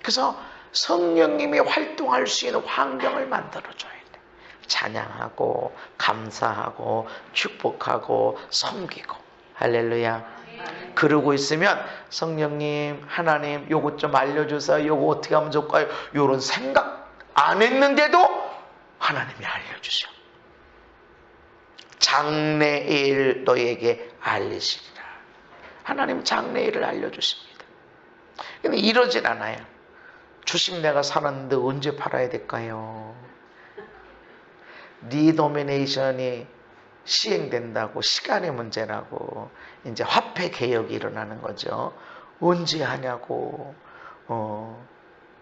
S1: 그래서 성령님이 활동할 수 있는 환경을 만들어줘야 돼. 찬양하고 감사하고 축복하고 섬기고 할렐루야. 그러고 있으면 성령님 하나님 요것 좀 알려주세요. 요거 어떻게 하면 좋을까요? 요런 생각 안 했는데도 하나님이 알려주셔. 장래일 너에게 알리시리라. 하나님 장래일을 알려주십니다. 근데 이러진 않아요. 주식 내가 사놨는데 언제 팔아야 될까요? 리노미네이션이 시행된다고 시간의 문제라고 이제 화폐 개혁이 일어나는 거죠. 언제 하냐고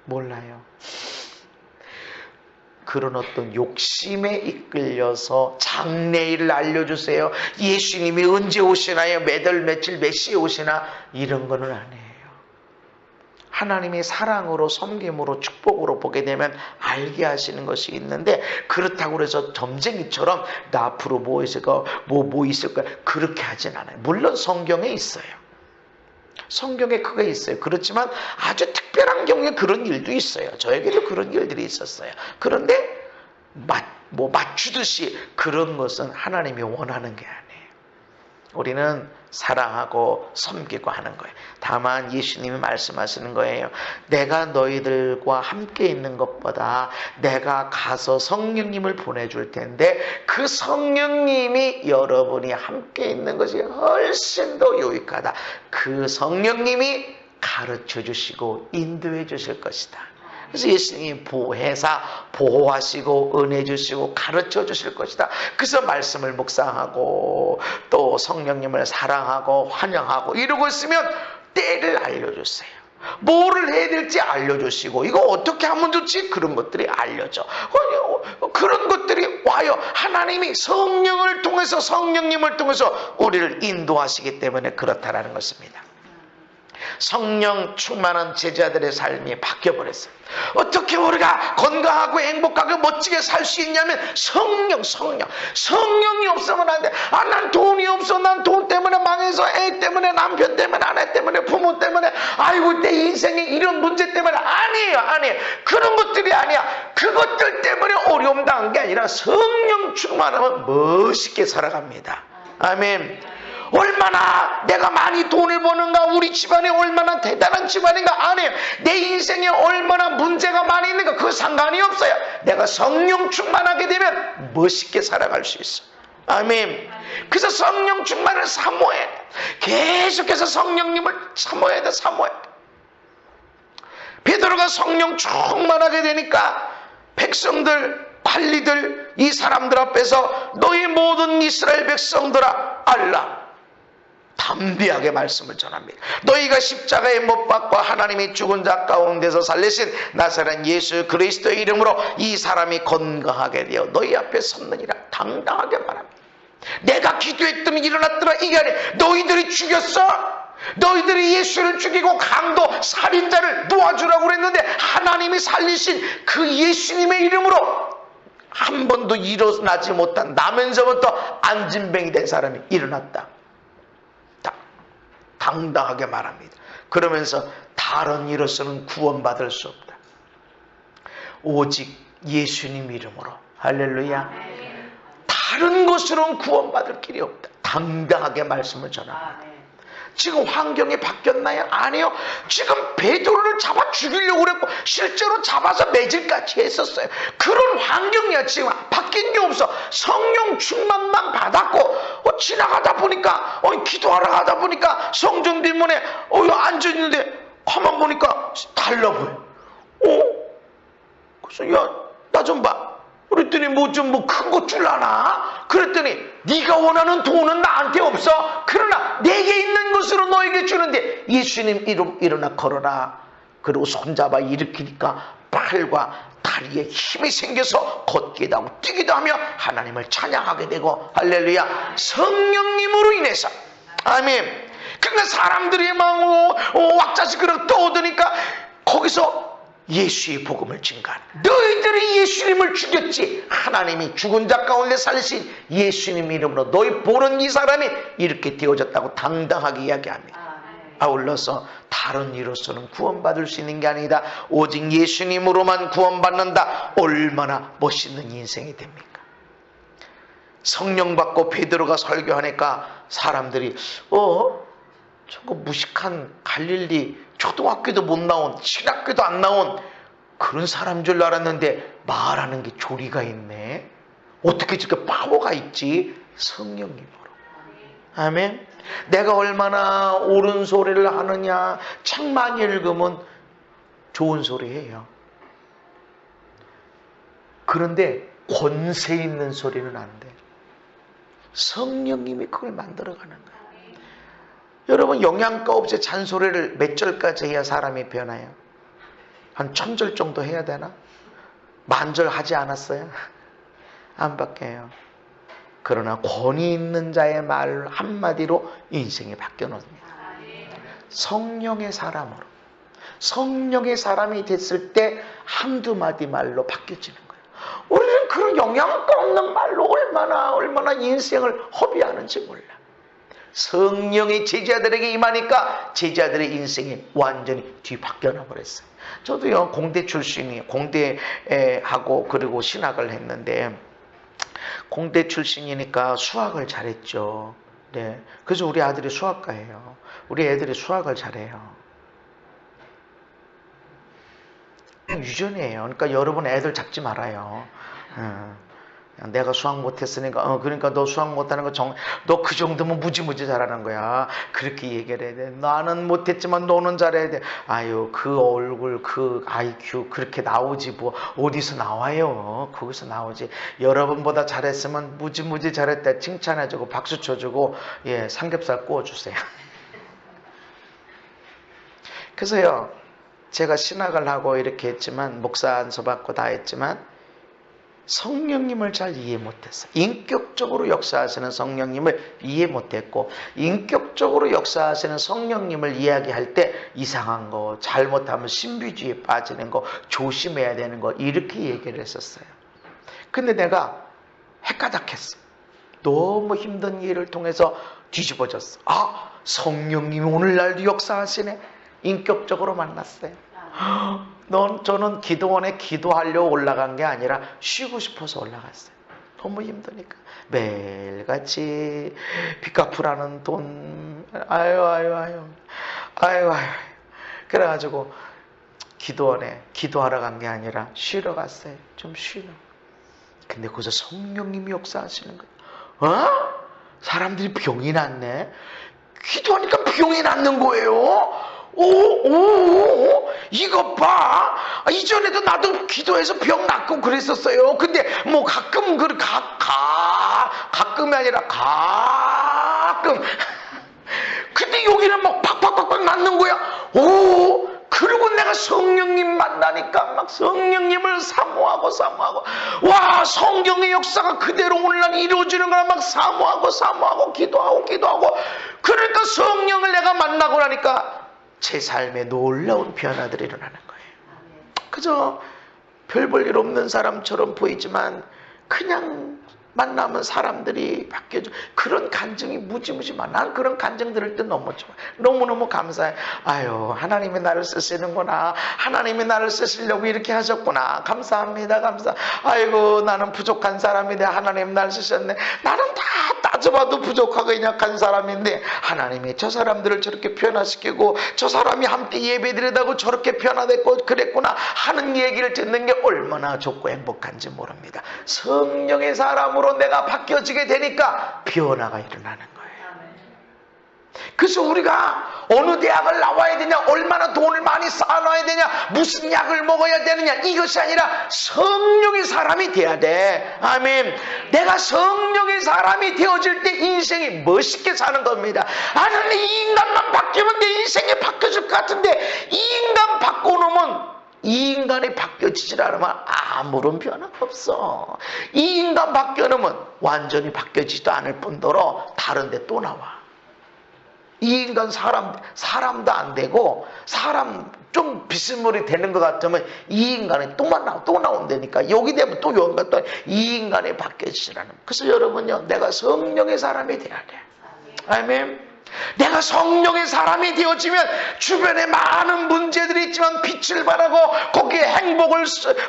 S1: 몰라요. 그런 어떤 욕심에 이끌려서 장래일을 알려주세요. 예수님이 언제 오시나요? 매달 며칠 몇 시에 오시나? 이런 거는 아니에요. 하나님이 사랑으로 섬김으로 축복으로 보게 되면 알게 하시는 것이 있는데 그렇다고 해서 점쟁이처럼 나 앞으로 뭐 있을까 뭐 있을까 그렇게 하진 않아요. 물론 성경에 있어요. 성경에 그게 있어요. 그렇지만 아주 특별한 경우에 그런 일도 있어요. 저에게도 그런 일들이 있었어요. 그런데 맞추듯이 그런 것은 하나님이 원하는 게 아니에요. 우리는 사랑하고 섬기고 하는 거예요. 다만 예수님이 말씀하시는 거예요. 내가 너희들과 함께 있는 것보다 내가 가서 성령님을 보내줄 텐데 그 성령님이 여러분이 함께 있는 것이 훨씬 더 유익하다. 그 성령님이 가르쳐 주시고 인도해 주실 것이다. 그래서 예수님이 보호하시고 은혜 주시고 가르쳐 주실 것이다. 그래서 말씀을 묵상하고 또 성령님을 사랑하고 환영하고 이러고 있으면 때를 알려주세요. 뭐를 해야 될지 알려주시고 이거 어떻게 하면 좋지? 그런 것들이 알려져. 그런 것들이 와요. 하나님이 성령을 통해서 성령님을 통해서 우리를 인도하시기 때문에 그렇다라는 것입니다. 성령 충만한 제자들의 삶이 바뀌어버렸어요. 어떻게 우리가 건강하고 행복하고 멋지게 살 수 있냐면 성령이 없으면 안 돼. 난 돈이 없어. 난 돈 때문에 망해서 애 때문에 남편 때문에 아내 때문에 부모 때문에 아이고 내 인생에 이런 문제 때문에 아니에요. 그런 것들이 아니야. 그것들 때문에 어려움 당한 게 아니라 성령 충만하면 멋있게 살아갑니다. 아멘. 얼마나 내가 많이 돈을 버는가 우리 집안이 얼마나 대단한 집안인가 아니에요. 내 인생에 얼마나 문제가 많이 있는가 그거 상관이 없어요. 내가 성령 충만하게 되면 멋있게 살아갈 수 있어. 아멘. 그래서 성령 충만을 사모해. 계속해서 성령님을 사모해야 돼. 베드로가 성령 충만하게 되니까 백성들 관리들 이 사람들 앞에서 너희 모든 이스라엘 백성들아 알라 담대하게 말씀을 전합니다. 너희가 십자가에 못 박고 하나님이 죽은 자 가운데서 살리신 나사렛 예수 그리스도의 이름으로 이 사람이 건강하게 되어 너희 앞에 섰느니라 당당하게 말합니다. 내가 기도했더니 일어났더라. 이게 아니라 너희들이 죽였어? 너희들이 예수를 죽이고 강도 살인자를 놓아주라고 그랬는데 하나님이 살리신 그 예수님의 이름으로 한 번도 일어나지 못한 나면서부터 안진뱅이 된 사람이 일어났다. 당당하게 말합니다. 그러면서 다른 이로서는 구원받을 수 없다. 오직 예수님 이름으로. 할렐루야. 다른 것으로는 구원받을 길이 없다. 당당하게 말씀을 전합니다. 지금 환경이 바뀌었나요? 아니요. 지금 베드로를 잡아 죽이려고 그랬고 실제로 잡아서 매질까지 했었어요. 그런 환경이야. 지금 바뀐 게 없어. 성령 충만만 받았고 지나가다 보니까 기도하러 가다 보니까 성전 뒷문에 앉아있는데 가만 보니까 달라 보여. 그래서 야, 나 좀 봐. 그랬더니 뭐 큰 거 줄라나? 그랬더니 네가 원하는 돈은 나한테 없어. 그러나 내게 있는 것으로 너에게 주는데 예수님 이름 일어나 걸어라. 그리고 손잡아 일으키니까 팔과 다리에 힘이 생겨서 걷기도 하고 뛰기도 하며 하나님을 찬양하게 되고 할렐루야. 성령님으로 인해서. 아멘. 그러니까 사람들이 막 왁자지껄 떠오드니까 거기서 예수의 복음을 증가하는. 너희들이 예수님을 죽였지. 하나님이 죽은 자 가운데 살리신 예수님 이름으로 너희 보는 이 사람이 이렇게 되어졌다고 당당하게 이야기합니다. 아울러서 다른 이로서는 구원받을 수 있는 게 아니다. 오직 예수님으로만 구원받는다. 얼마나 멋있는 인생이 됩니까? 성령 받고 베드로가 설교하니까 사람들이 저거 무식한 갈릴리 초등학교도 못 나온, 신학교도 안 나온 그런 사람 줄 알았는데 말하는 게 조리가 있네. 어떻게 저렇게 파워가 있지? 성령님으로. 아멘. 내가 얼마나 옳은 소리를 하느냐. 책 많이 읽으면 좋은 소리예요. 그런데 권세 있는 소리는 안 돼. 성령님이 그걸 만들어가는 거예요. 여러분 영양가 없이 잔소리를 몇 절까지 해야 사람이 변해요? 한 1000절 정도 해야 되나? 10,000절 하지 않았어요? 안 바뀌어요. 그러나 권위 있는 자의 말 한마디로 인생이 바뀌어놓습니다. 성령의 사람으로. 성령의 사람이 됐을 때 한두 마디 말로 바뀌어지는 거예요. 우리는 그런 영양가 없는 말로 얼마나 인생을 허비하는지 몰라. 성령이 제자들에게 임하니까 제자들의 인생이 완전히 뒤바뀌어 버렸어요. 저도요 공대 출신이 공대하고 그리고 신학을 했는데 공대 출신이니까 수학을 잘했죠. 네, 그래서 우리 아들이 수학가예요. 우리 애들이 수학을 잘해요. 유전이에요. 그러니까 여러분 애들 잡지 말아요. 내가 수학 못했으니까 그러니까 너 수학 못하는 거 너 그 정도면 무지무지 잘하는 거야. 그렇게 얘기를 해야 돼. 나는 못했지만 너는 잘해야 돼. 아유 그 얼굴 그 IQ 그렇게 나오지 뭐 어디서 나와요. 거기서 나오지. 여러분보다 잘했으면 무지무지 잘했다 칭찬해주고 박수 쳐주고 삼겹살 구워주세요. 그래서요 제가 신학을 하고 이렇게 했지만 목사 안수 받고 다 했지만 성령님을 잘 이해 못했어요. 인격적으로 역사하시는 성령님을 이해 못했고 인격적으로 역사하시는 성령님을 이야기할 때 이상한 거 잘못하면 신비주의에 빠지는 거 조심해야 되는 거 이렇게 얘기를 했었어요. 근데 내가 헷가닥했어. 너무 힘든 일을 통해서 뒤집어졌어. 성령님이 오늘날도 역사하시네. 인격적으로 만났어요. 저는 기도원에 기도하려고 올라간 게 아니라 쉬고 싶어서 올라갔어요. 너무 힘드니까. 매일같이 빚 갚으라는 돈 아유 그래가지고 기도원에 기도하러 간 게 아니라 쉬러 갔어요. 좀 쉬러. 근데 거기서 성령님이 역사하시는 거예요. 사람들이 병이 났네. 기도하니까 병이 낫는 거예요. 이거 봐. 이전에도 나도 기도해서 병 낫고 그랬었어요. 근데 뭐 가끔 가끔이 아니라 가끔. 근데 여기는 막 팍팍팍팍 낫는 거야. 그리고 내가 성령님 만나니까 막 성령님을 사모하고 와, 성경의 역사가 그대로 오늘날 이루어지는 거라 막 사모하고 기도하고 그러니까 성령을 내가 만나고 나니까 제 삶에 놀라운 변화들이 일어나는 거예요. 그저 별 볼 일 없는 사람처럼 보이지만 그냥 만나면 사람들이 바뀌어져. 그런 간증이 무지무지 많아. 나는 그런 간증 들을 때 너무 좋아. 너무너무 감사해. 아유, 하나님이 나를 쓰시는구나. 하나님이 나를 쓰시려고 이렇게 하셨구나. 감사합니다. 아이고, 나는 부족한 사람인데 하나님 나를 쓰셨네. 나는 다 따져봐도 부족하고 연약한 사람인데 하나님이 저 사람들을 저렇게 변화시키고 저 사람이 함께 예배드리다고 저렇게 변화됐고 그랬구나 하는 얘기를 듣는 게 얼마나 좋고 행복한지 모릅니다. 성령의 사람으로 내가 바뀌어지게 되니까 변화가 일어나는 거예요. 그래서 우리가 어느 대학을 나와야 되냐, 얼마나 돈을 많이 쌓아놔야 되냐, 무슨 약을 먹어야 되느냐, 이것이 아니라 성령의 사람이 돼야 돼. 아멘. 내가 성령의 사람이 되어질 때 인생이 멋있게 사는 겁니다. 아니, 이 인간만 바뀌면 내 인생이 바뀌어질 것 같은데 이 인간 바꿔놓으면 이 인간이 바뀌어지질 않으면 아무런 변화가 없어. 이 인간 바뀌어놓으면 완전히 바뀌어지지도 않을 뿐더러 다른 데 또 나와. 이 인간 사람도 안 되고 사람 좀 비스무리 되는 것 같으면 이 인간이 또 나온다니까. 여기 되면 또 여기 갔다 이 인간이 바뀌어지라는. 그래서 여러분요, 내가 성령의 사람이 돼야 돼. 아멘. 내가 성령의 사람이 되어지면 주변에 많은 문제들이 있지만 빛을 발하고 거기에 행복을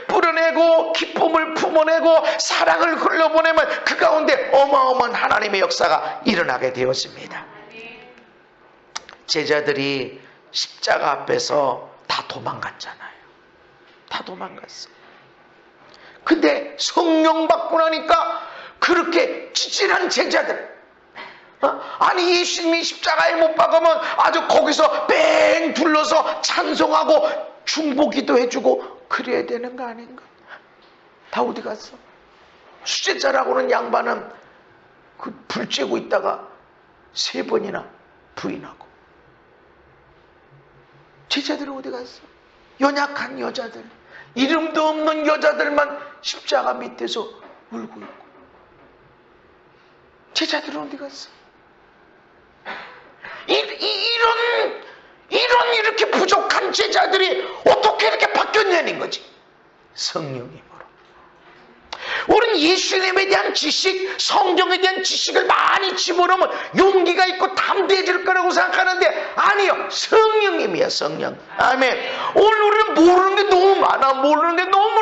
S1: 뿌려내고 기쁨을 품어내고 사랑을 흘려보내면 그 가운데 어마어마한 하나님의 역사가 일어나게 되었습니다. 제자들이 십자가 앞에서 다 도망갔잖아요. 다 도망갔어. 근데 성령 받고 나니까 그렇게 찌질한 제자들, 아니 예수님이 십자가에 못 박으면 아주 거기서 뺑 둘러서 찬송하고 중보기도 해주고 그래야 되는 거 아닌가? 다 어디 갔어? 수제자라고는 양반은 그 불 쬐고 있다가 3번이나 부인하고. 제자들은 어디 갔어? 연약한 여자들, 이름도 없는 여자들만 십자가 밑에서 울고 있고. 제자들은 어디 갔어? 이런 이렇게 부족한 제자들이 어떻게 이렇게 바뀌었냐는 거지. 성령님으로. 우리는 예수님에 대한 지식, 성경에 대한 지식을 많이 집어넣으면 용기가 있고 담대해질 거라고 생각하는데 아니요, 성령님이야. 성령. 아멘. 오늘 우리는 모르는 게 너무 많아. 모르는 게 너무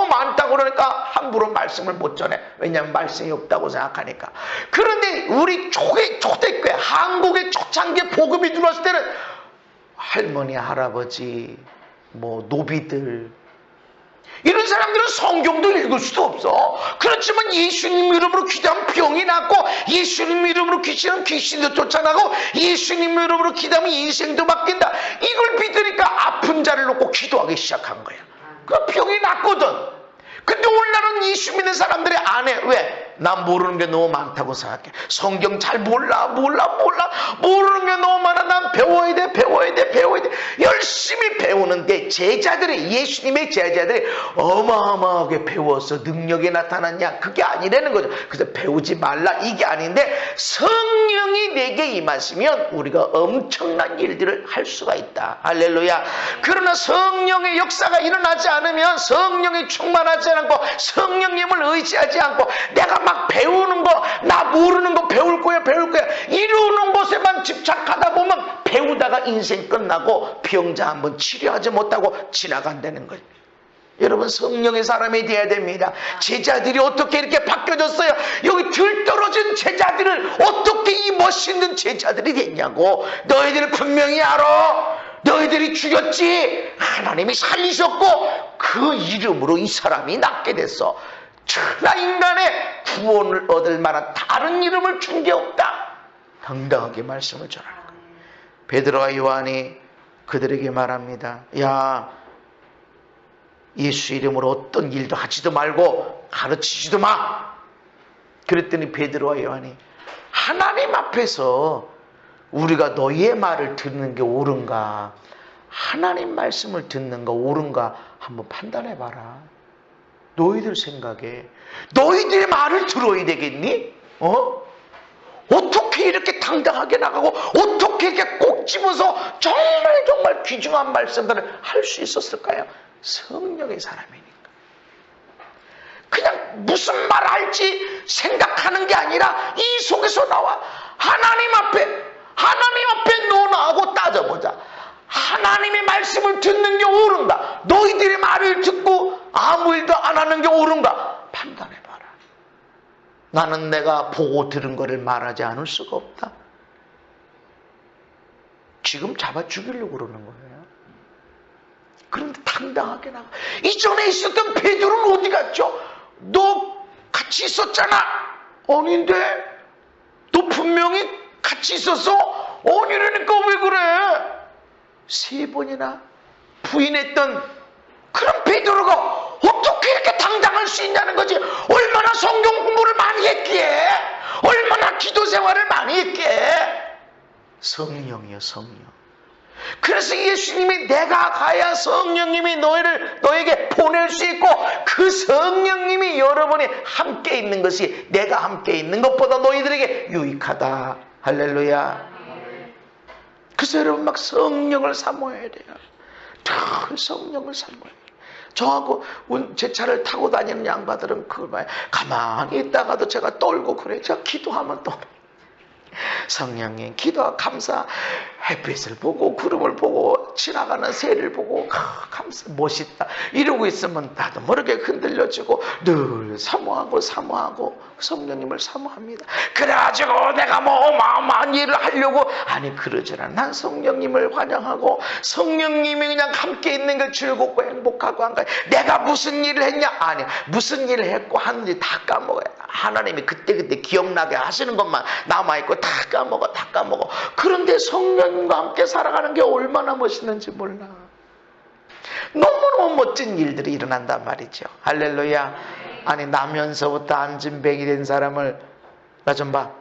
S1: 많다고 그러니까 함부로 말씀을 못 전해. 왜냐하면 말씀이 없다고 생각하니까. 그런데 우리 초대교회, 한국의 초창기 복음이 들어왔을 때는 할머니, 할아버지, 노비들, 이런 사람들은 성경도 읽을 수도 없어. 그렇지만 예수님 이름으로 기도하면 병이 낫고, 예수님 이름으로 기도하면 귀신도 쫓아나고, 예수님 이름으로 기도하면 인생도 바뀐다. 이걸 믿으니까 아픈 자를 놓고 기도하기 시작한 거야. 그 병이 낫거든. 근데 오늘날은 예수 믿는 사람들이 안 해. 왜? 난 모르는 게 너무 많다고 생각해. 성경 잘 몰라. 모르는 게 너무 많아. 난 배워야 돼. 열심히 배우는데 제자들이, 예수님의 제자들이 어마어마하게 배워서 능력이 나타났냐? 그게 아니라는 거죠. 그래서 배우지 말라 이게 아닌데, 성령이 내게 임하시면 우리가 엄청난 일들을 할 수가 있다. 할렐루야. 그러나 성령의 역사가 일어나지 않으면, 성령이 충만하지 않고 성령님을 의지하지 않고 내가 막 배우는 거, 나 모르는 거 배울 거야 이러는 것에만 집착하다 보면 배우다가 인생 끝나고 병자 한번 치료하지 못하고 지나간다는 거예요. 여러분, 성령의 사람이 돼야 됩니다. 제자들이 어떻게 이렇게 바뀌어졌어요? 여기 들떨어진 제자들을 어떻게 이 멋있는 제자들이 됐냐고. 너희들 분명히 알아. 너희들이 죽였지. 하나님이 살리셨고 그 이름으로 이 사람이 낫게 됐어. 천하 인간의 구원을 얻을 만한 다른 이름을 준 게 없다. 당당하게 말씀을 전하는 거예요. 베드로와 요한이 그들에게 말합니다. 야, 예수 이름으로 어떤 일도 하지도 말고 가르치지도 마. 그랬더니 베드로와 요한이, 하나님 앞에서 우리가 너희의 말을 듣는 게 옳은가? 하나님 말씀을 듣는 거 옳은가 한번 판단해봐라. 너희들 생각에 너희들의 말을 들어야 되겠니? 어떻게 이렇게 당당하게 나가고 어떻게 이렇게 꼭 집어서 정말 귀중한 말씀들을 할 수 있었을까요? 성령의 사람이니까. 그냥 무슨 말 할지 생각하는 게 아니라 이 속에서 나와 하나님 앞에 너 나하고 따져보자. 하나님의 말씀을 듣는 게 옳은가? 너희들의 말을 듣고 아무 일도 안 하는 게 옳은가? 판단해봐라. 나는 내가 보고 들은 것을 말하지 않을 수가 없다. 지금 잡아 죽이려고 그러는 거예요. 그런데 당당하게 나가. 이전에 있었던 베드로는 어디 갔죠? 너 같이 있었잖아. 아닌데? 너 분명히 같이 있었어? 아니라니까 왜 그래? 3번이나 부인했던 그런 베드로가 어떻게 이렇게 당당할 수 있냐는 거지. 얼마나 성경 공부를 많이 했기에, 얼마나 기도 생활을 많이 했기에. 성령이요, 성령. 그래서 예수님이 내가 가야 성령님이 너에게 보낼 수 있고, 그 성령님이 여러분이 함께 있는 것이 내가 함께 있는 것보다 너희들에게 유익하다. 할렐루야. 그래서 여러분 막 성령을 사모해야 돼요. 늘 성령을 사모해야 돼요. 저하고 제 차를 타고 다니는 양반들은 그걸 봐요. 가만히 있다가도 제가 떨고 그래. 제가 기도하면 또 성령님 기도와 감사, 햇빛을 보고 구름을 보고 지나가는 새를 보고 감사, 멋있다 이러고 있으면 나도 모르게 흔들려지고 늘 사모하고 성령님을 사모합니다. 그래가지고 내가 뭐 어마어마한 일을 하려고 아니 그러질 않아. 난 성령님을 환영하고 성령님이 그냥 함께 있는 게 즐겁고 행복하고 한 거야. 내가 무슨 일을 했냐? 아니 무슨 일을 했고 하는지 다 까먹어요. 하나님이 그때 기억나게 하시는 것만 남아있고 다 까먹어. 그런데 성령님과 함께 살아가는 게 얼마나 멋있는지 몰라. 너무너무 멋진 일들이 일어난단 말이죠. 할렐루야. 아니 나면서부터 안진뱅이 된 사람을 나 좀 봐.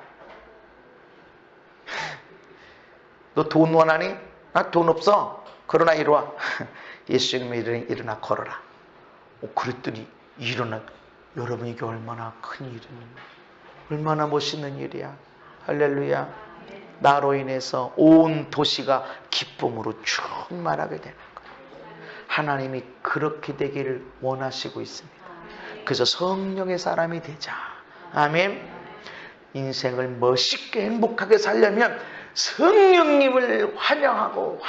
S1: 너 돈 원하니? 나 돈 없어. 그러나 이리 와. 예수님이 일어나 걸어라. 그랬더니 일어나. 여러분 이게 얼마나 큰 일이니? 얼마나 멋있는 일이야. 할렐루야. 나로 인해서 온 도시가 기쁨으로 충만하게 되는 거예요. 하나님이 그렇게 되기를 원하시고 있습니다. 그래서 성령의 사람이 되자. 아멘. 인생을 멋있게 행복하게 살려면 성령님을 환영하고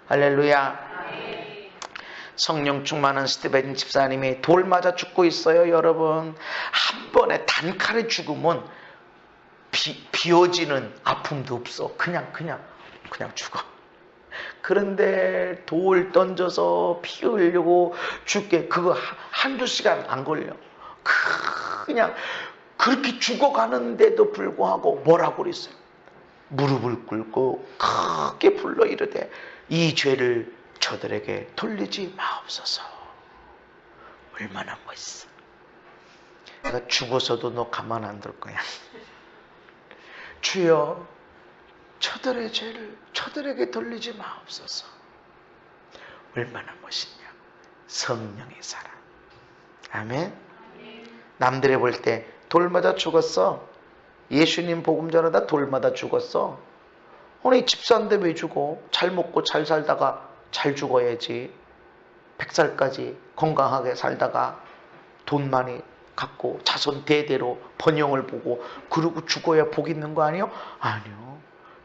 S1: 할렐루야. 성령 충만한 스티븐 집사님이 돌 맞아 죽고 있어요. 여러분 한 번에 단칼에 죽으면 비워지는 아픔도 없어. 그냥 죽어. 그런데 돌 던져서 피 흘리고 죽게 그거 한두 시간 안 걸려. 그냥 그렇게 죽어가는데도 불구하고 뭐라고 그랬어요? 무릎을 꿇고 크게 불러 이르되 이 죄를 저들에게 돌리지 마옵소서. 얼마나 멋있어. 내가 죽어서도 너 가만 안 둘 거야. 주여 저들의 죄를 저들에게 돌리지 마옵소서. 얼마나 멋있냐. 성령의 사람. 아멘. 남들이 볼 때 돌마다 죽었어. 예수님 복음 전하다 돌마다 죽었어. 아니 집사인데 왜 죽어? 잘 먹고 잘 살다가 잘 죽어야지. 100살까지 건강하게 살다가 돈 많이 갖고 자손 대대로 번영을 보고 그러고 죽어야 복 있는 거 아니요? 아니요.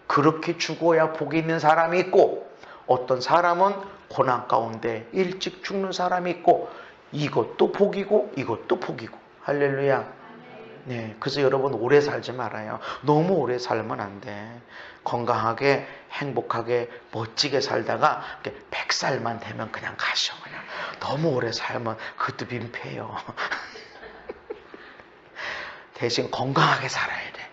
S1: 그렇게 죽어야 복 있는 사람이 있고 어떤 사람은 고난 가운데 일찍 죽는 사람이 있고 이것도 복이고 이것도 복이고. 할렐루야. 네, 그래서 여러분 오래 살지 말아요. 너무 오래 살면 안 돼. 건강하게 행복하게 멋지게 살다가 100살만 되면 그냥 가셔. 그냥 너무 오래 살면 그것도 민폐예요. 대신 건강하게 살아야 돼.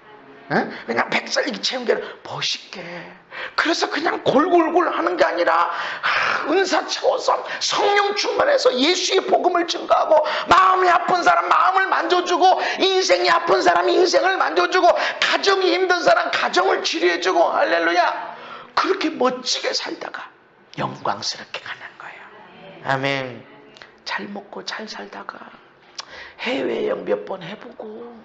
S1: 응? 그냥 100살 채운 게 멋있게. 그래서 그냥 골골골 하는 게 아니라 은사 채워서 성령 충만해서 예수의 복음을 증거하고 마음이 아픈 사람 마음을 만져주고 인생이 아픈 사람 인생을 만져주고 가정이 힘든 사람 가정을 치료해주고 할렐루야. 그렇게 멋지게 살다가 영광스럽게 가는 거예요. 아멘. 잘 먹고 잘 살다가 해외여행 몇 번 해보고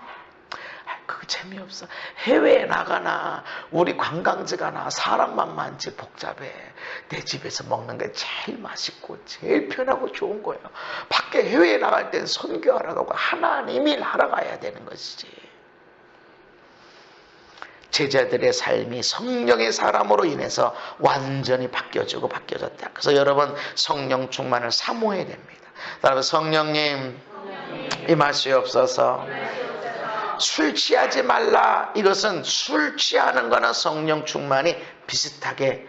S1: 그거 재미없어. 해외에 나가나 우리 관광지 가나 사람만 많지 복잡해. 내 집에서 먹는 게 제일 맛있고 제일 편하고 좋은 거예요. 밖에 해외에 나갈 땐 선교하러 가고 하나님 일 하러 가야 되는 것이지. 제자들의 삶이 성령의 사람으로 인해서 완전히 바뀌어지고 바뀌어졌다. 그래서 여러분 성령 충만을 사모해야 됩니다. 여러분 성령님 임하시옵소서. 술 취하지 말라. 이것은 술 취하는 거나 성령 충만이 비슷하게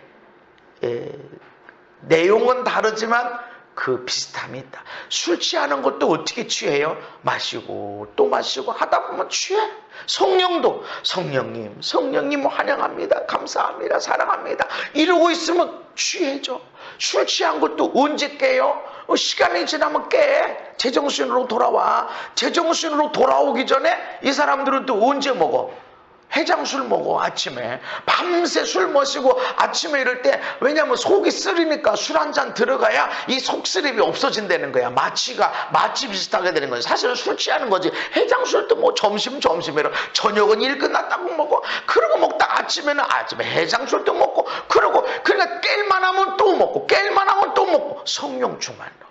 S1: 내용은 다르지만 그 비슷함이 있다. 술 취하는 것도 어떻게 취해요? 마시고 또 마시고 하다 보면 취해. 성령도 성령님 환영합니다. 감사합니다. 사랑합니다. 이러고 있으면 취해져. 술 취한 것도 언제 깨요? 시간이 지나면 깨. 제정신으로 돌아와. 제정신으로 돌아오기 전에 이 사람들은 또 언제 먹어? 해장술 먹어. 아침에 밤새 술 마시고 아침에 이럴 때, 왜냐하면 속이 쓰리니까 술 한 잔 들어가야 이 속쓰림이 없어진다는 거야. 마치 비슷하게 되는 거야. 사실은 술 취하는 거지. 해장술도 뭐 점심이라 저녁은 일 끝났다고 먹어. 그러고 먹다 아침에 해장술도 먹고 그러니까 깰만 하면 또 먹고 성령 충만로.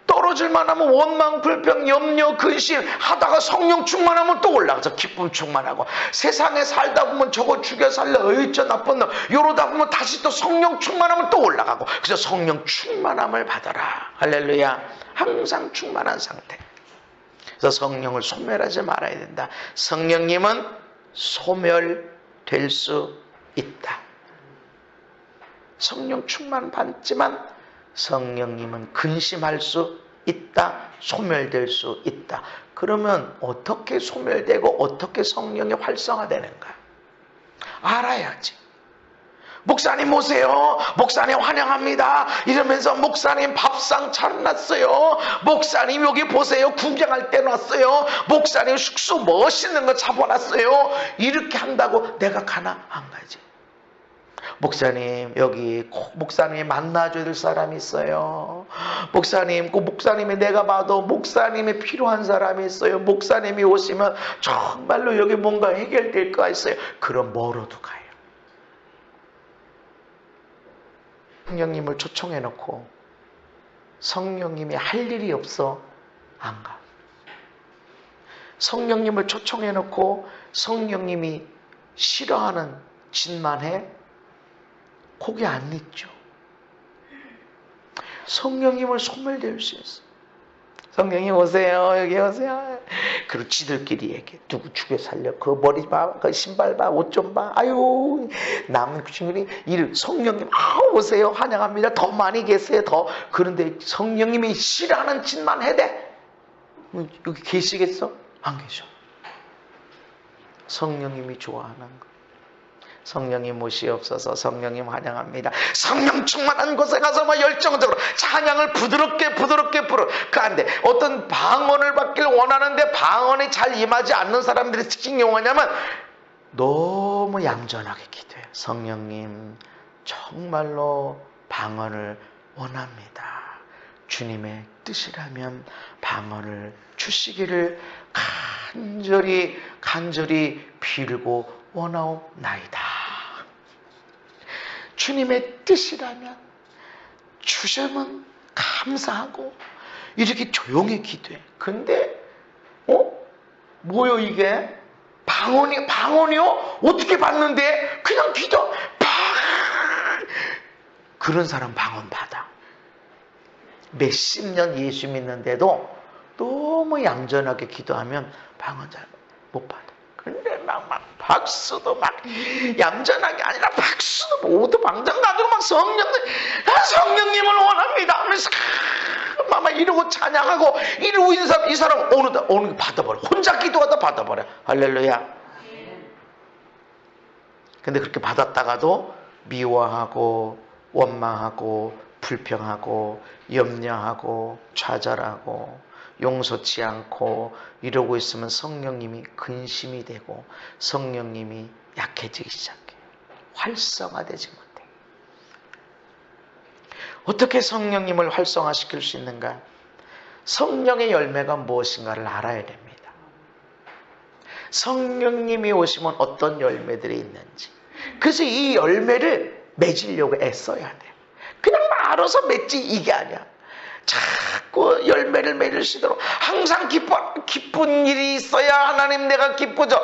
S1: 떨어질만 하면 원망, 불평, 염려, 근심 하다가 성령 충만하면 또 올라가서 기쁨 충만하고, 세상에 살다 보면 저거 죽여 살려 저 나쁜 놈 이러다 보면 다시 또 성령 충만하면 또 올라가고. 그래서 성령 충만함을 받아라. 할렐루야. 항상 충만한 상태. 그래서 성령을 소멸하지 말아야 된다. 성령님은 소멸될 수 있다. 성령 충만 받지만 성령님은 근심할 수 있다. 소멸될 수 있다. 그러면 어떻게 소멸되고 어떻게 성령이 활성화되는가? 알아야지. 목사님 오세요. 목사님 환영합니다. 이러면서 목사님 밥상 차려놨어요. 목사님 여기 보세요. 구경할 때 놨어요. 목사님 숙소 멋있는 거 잡아놨어요. 이렇게 한다고 내가 가나? 안 가지. 목사님 여기 꼭 목사님 만나줘야 될 사람이 있어요. 목사님 꼭 목사님이 내가 봐도 목사님이 필요한 사람이 있어요. 목사님이 오시면 정말로 여기 뭔가 해결될 거가 있어요. 그럼 멀어도 가요. 성령님을 초청해 놓고 성령님이 할 일이 없어 안 가. 성령님을 초청해 놓고 성령님이 싫어하는 짓만 해? 고개 안 잊죠. 성령님을 소멸될 수 있어. 성령님 오세요. 여기 오세요. 그리고 지들끼리 얘기해. 누구 죽여 살려. 그 머리 봐. 그 신발 봐. 옷 좀 봐. 아유. 남은 친구들이 성령님 오세요. 환영합니다. 더 많이 계세요. 더. 그런데 성령님이 싫어하는 짓만 해야 돼. 여기 계시겠어? 안 계셔. 성령님이 좋아하는 거. 성령님 모시옵소서. 성령님 환영합니다. 성령 충만한 곳에 가서 막 열정적으로 찬양을 부드럽게 부르. 그런데 어떤 방언을 받길 원하는데 방언이 잘 임하지 않는 사람들의 특징이 뭐냐면 너무 얌전하게 기도해요. 성령님 정말로 방언을 원합니다. 주님의 뜻이라면 방언을 주시기를 간절히 빌고 원하옵나이다. 주님의 뜻이라면 주시면 감사하고 이렇게 조용히 기도해. 근데 뭐요 이게? 방언이요? 어떻게 받는데? 그냥 기도 그런 사람 방언 받아. 몇십 년 예수 믿는데도 너무 얌전하게 기도하면 방언 잘 못 받아. 근데 막 박수도 막 얌전하게 아니라 박수도 모두 방장 가지고 막 성령님을 원합니다 하면서 막 이러고 찬양하고 이러고 있는 사람, 이 사람 어느 받아버려. 혼자 기도하다 받아버려. 할렐루야. 근데 그렇게 받았다가도 미워하고 원망하고 불평하고 염려하고 좌절하고 용서치 않고 이러고 있으면 성령님이 근심이 되고 성령님이 약해지기 시작해. 활성화되지 못해. 어떻게 성령님을 활성화시킬 수 있는가? 성령의 열매가 무엇인가를 알아야 됩니다. 성령님이 오시면 어떤 열매들이 있는지. 그래서 이 열매를 맺으려고 애써야 돼. 그냥 알아서 맺지 이게 아니야. 자꾸 열매를 맺으시도록 항상 기쁜 일이 있어야 하나님 내가 기쁘죠.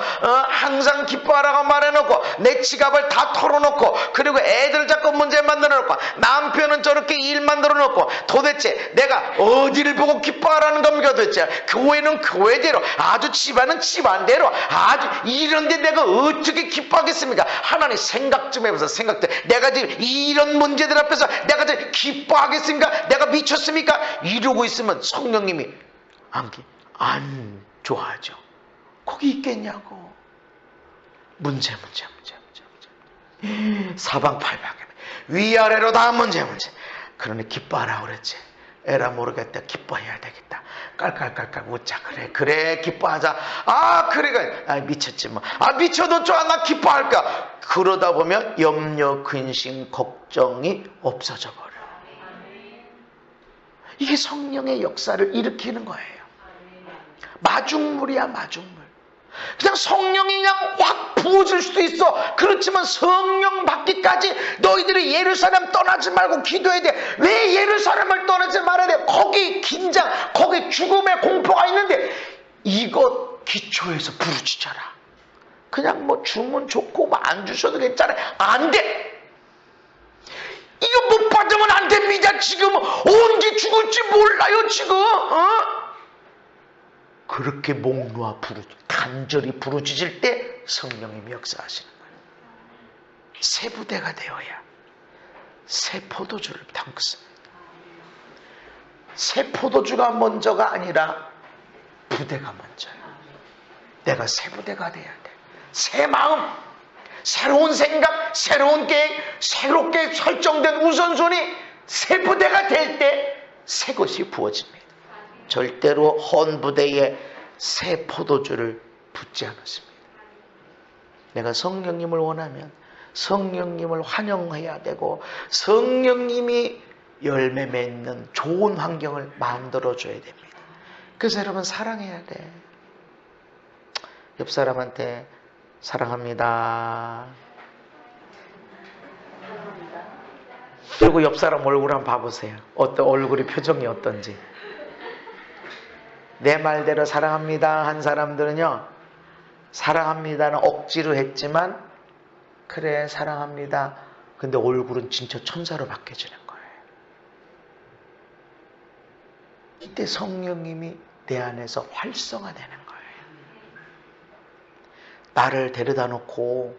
S1: 항상 기뻐하라고 말해놓고 내 지갑을 다 털어놓고 그리고 애들 자꾸 문제 만들어놓고 남편은 저렇게 일 만들어놓고 도대체 내가 어디를 보고 기뻐하라는 겁니까 도대체. 교회는 교회대로 아주 집안은 집안대로 아주 이런데 내가 어떻게 기뻐하겠습니까? 하나님 생각 좀 해보세요. 생각 좀. 내가 지금 이런 문제들 앞에서 내가 지금 기뻐하겠습니까? 내가 미쳤습니까? 이러고 있으면 성령님이 안 좋아하죠. 거기 있겠냐고. 문제. 사방팔방에 위아래로 다 문제. 그러니 기뻐하라고 그랬지. 에라 모르겠다. 기뻐해야 되겠다. 깔깔깔깔 웃자. 그래 기뻐하자. 그래 미쳤지 뭐. 미쳐도 좋아. 나 기뻐할까. 그러다 보면 염려 근심 걱정이 없어져 버려. 이게 성령의 역사를 일으키는 거예요. 마중물이야 마중물. 그냥 성령이 그냥 확 부어질 수도 있어. 그렇지만 성령 받기까지 너희들이 예루살렘 떠나지 말고 기도해야 돼. 왜 예루살렘을 떠나지 말아야 돼? 거기 긴장, 거기 죽음의 공포가 있는데 이것 기초에서 부르짖어라. 그냥 뭐 주면 좋고 뭐 안 주셔도 괜찮아. 안 돼. 이거 못 받으면 안 됩니다. 지금 언제 죽을지 몰라요. 지금 그렇게 목 놓아 간절히 부르짖을 때 성령님이 역사하시는 거예요. 새 부대가 되어야 새 포도주를 담습니다. 새 포도주가 먼저가 아니라 부대가 먼저예요. 내가 새 부대가 돼야 돼. 새 마음, 새로운 생각, 새로운 계획, 새롭게 설정된 우선순위, 새 부대가 될 때 새 것이 부어집니다. 절대로 헌 부대에 새 포도주를 붓지 않았습니다. 내가 성령님을 원하면 성령님을 환영해야 되고 성령님이 열매 맺는 좋은 환경을 만들어줘야 됩니다. 그래서 여러분 사랑해야 돼. 옆 사람한테 사랑합니다. 그리고 옆 사람 얼굴 한번 봐보세요. 어떤 얼굴이 표정이 어떤지. 내 말대로 사랑합니다 한 사람들은요, 사랑합니다는 억지로 했지만 그래 사랑합니다. 근데 얼굴은 진짜 천사로 바뀌어지는 거예요. 이때 성령님이 내 안에서 활성화되는 거예요. 나를 데려다 놓고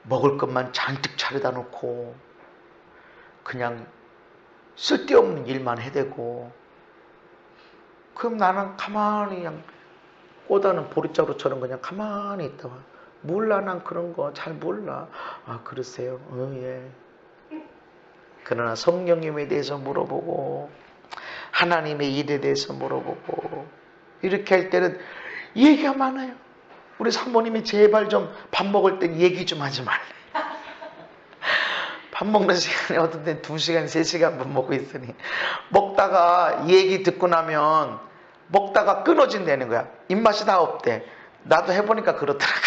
S1: 먹을 것만 잔뜩 차려다 놓고 그냥 쓸데없는 일만 해대고, 그럼 나는 가만히 그냥 꼬다는 보릿자루처럼 그냥 가만히 있다가 몰라, 난 그런 거 잘 몰라. 그러세요? 예. 그러나 성령님에 대해서 물어보고 하나님의 일에 대해서 물어보고 이렇게 할 때는 얘기가 많아요. 우리 사모님이 제발 좀 밥 먹을 땐 얘기 좀 하지 말래. 밥 먹는 시간에 어떤 때 2시간, 3시간 밥 먹고 있으니 먹다가 얘기 듣고 나면 먹다가 끊어진다는 거야. 입맛이 다 없대. 나도 해보니까 그렇더라고.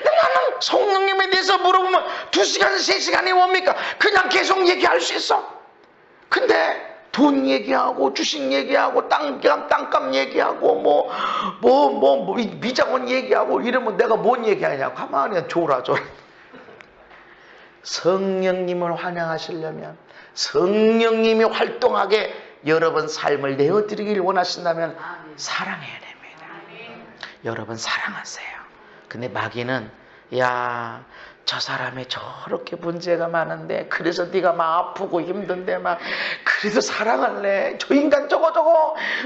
S1: 나는 성령님에 대해서 물어보면 2시간, 3시간이 뭡니까? 그냥 계속 얘기할 수 있어. 근데 돈 얘기하고 주식 얘기하고 땅값 얘기하고 미장원 얘기하고 이러면 내가 뭔 얘기하냐고. 가만히 졸아. 성령님을 환영하시려면, 성령님이 활동하게 여러분 삶을 내어드리길 원하신다면 사랑해야 됩니다. 여러분 사랑하세요. 근데 마귀는 야, 저 사람이 저렇게 문제가 많은데 그래서 네가 막 아프고 힘든데 막 그래도 사랑할래. 저 인간 저거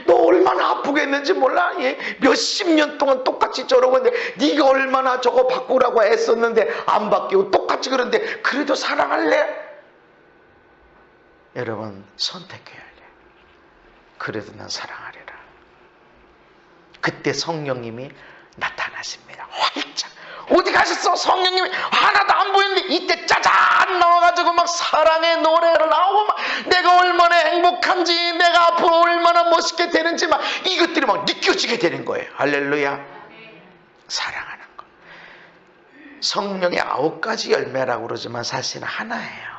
S1: 너 얼마나 아프겠는지 몰라? 몇십 년 동안 똑같이 저러고 있는데 네가 얼마나 저거 바꾸라고 애썼는데 안 바뀌고 똑같이 그런데 그래도 사랑할래? 여러분 선택해야 돼. 그래도 난 사랑하리라. 그때 성령님이 나타나십니다. 활짝 어디 가셨어? 성령님이 하나도 안 보이는데 이때 짜잔 나와가지고 막 사랑의 노래를 나오고 막 내가 얼마나 행복한지 내가 앞으로 얼마나 멋있게 되는지 막 이것들이 막 느껴지게 되는 거예요. 할렐루야. 사랑하는 거. 성령의 9가지 열매라고 그러지만 사실은 하나예요.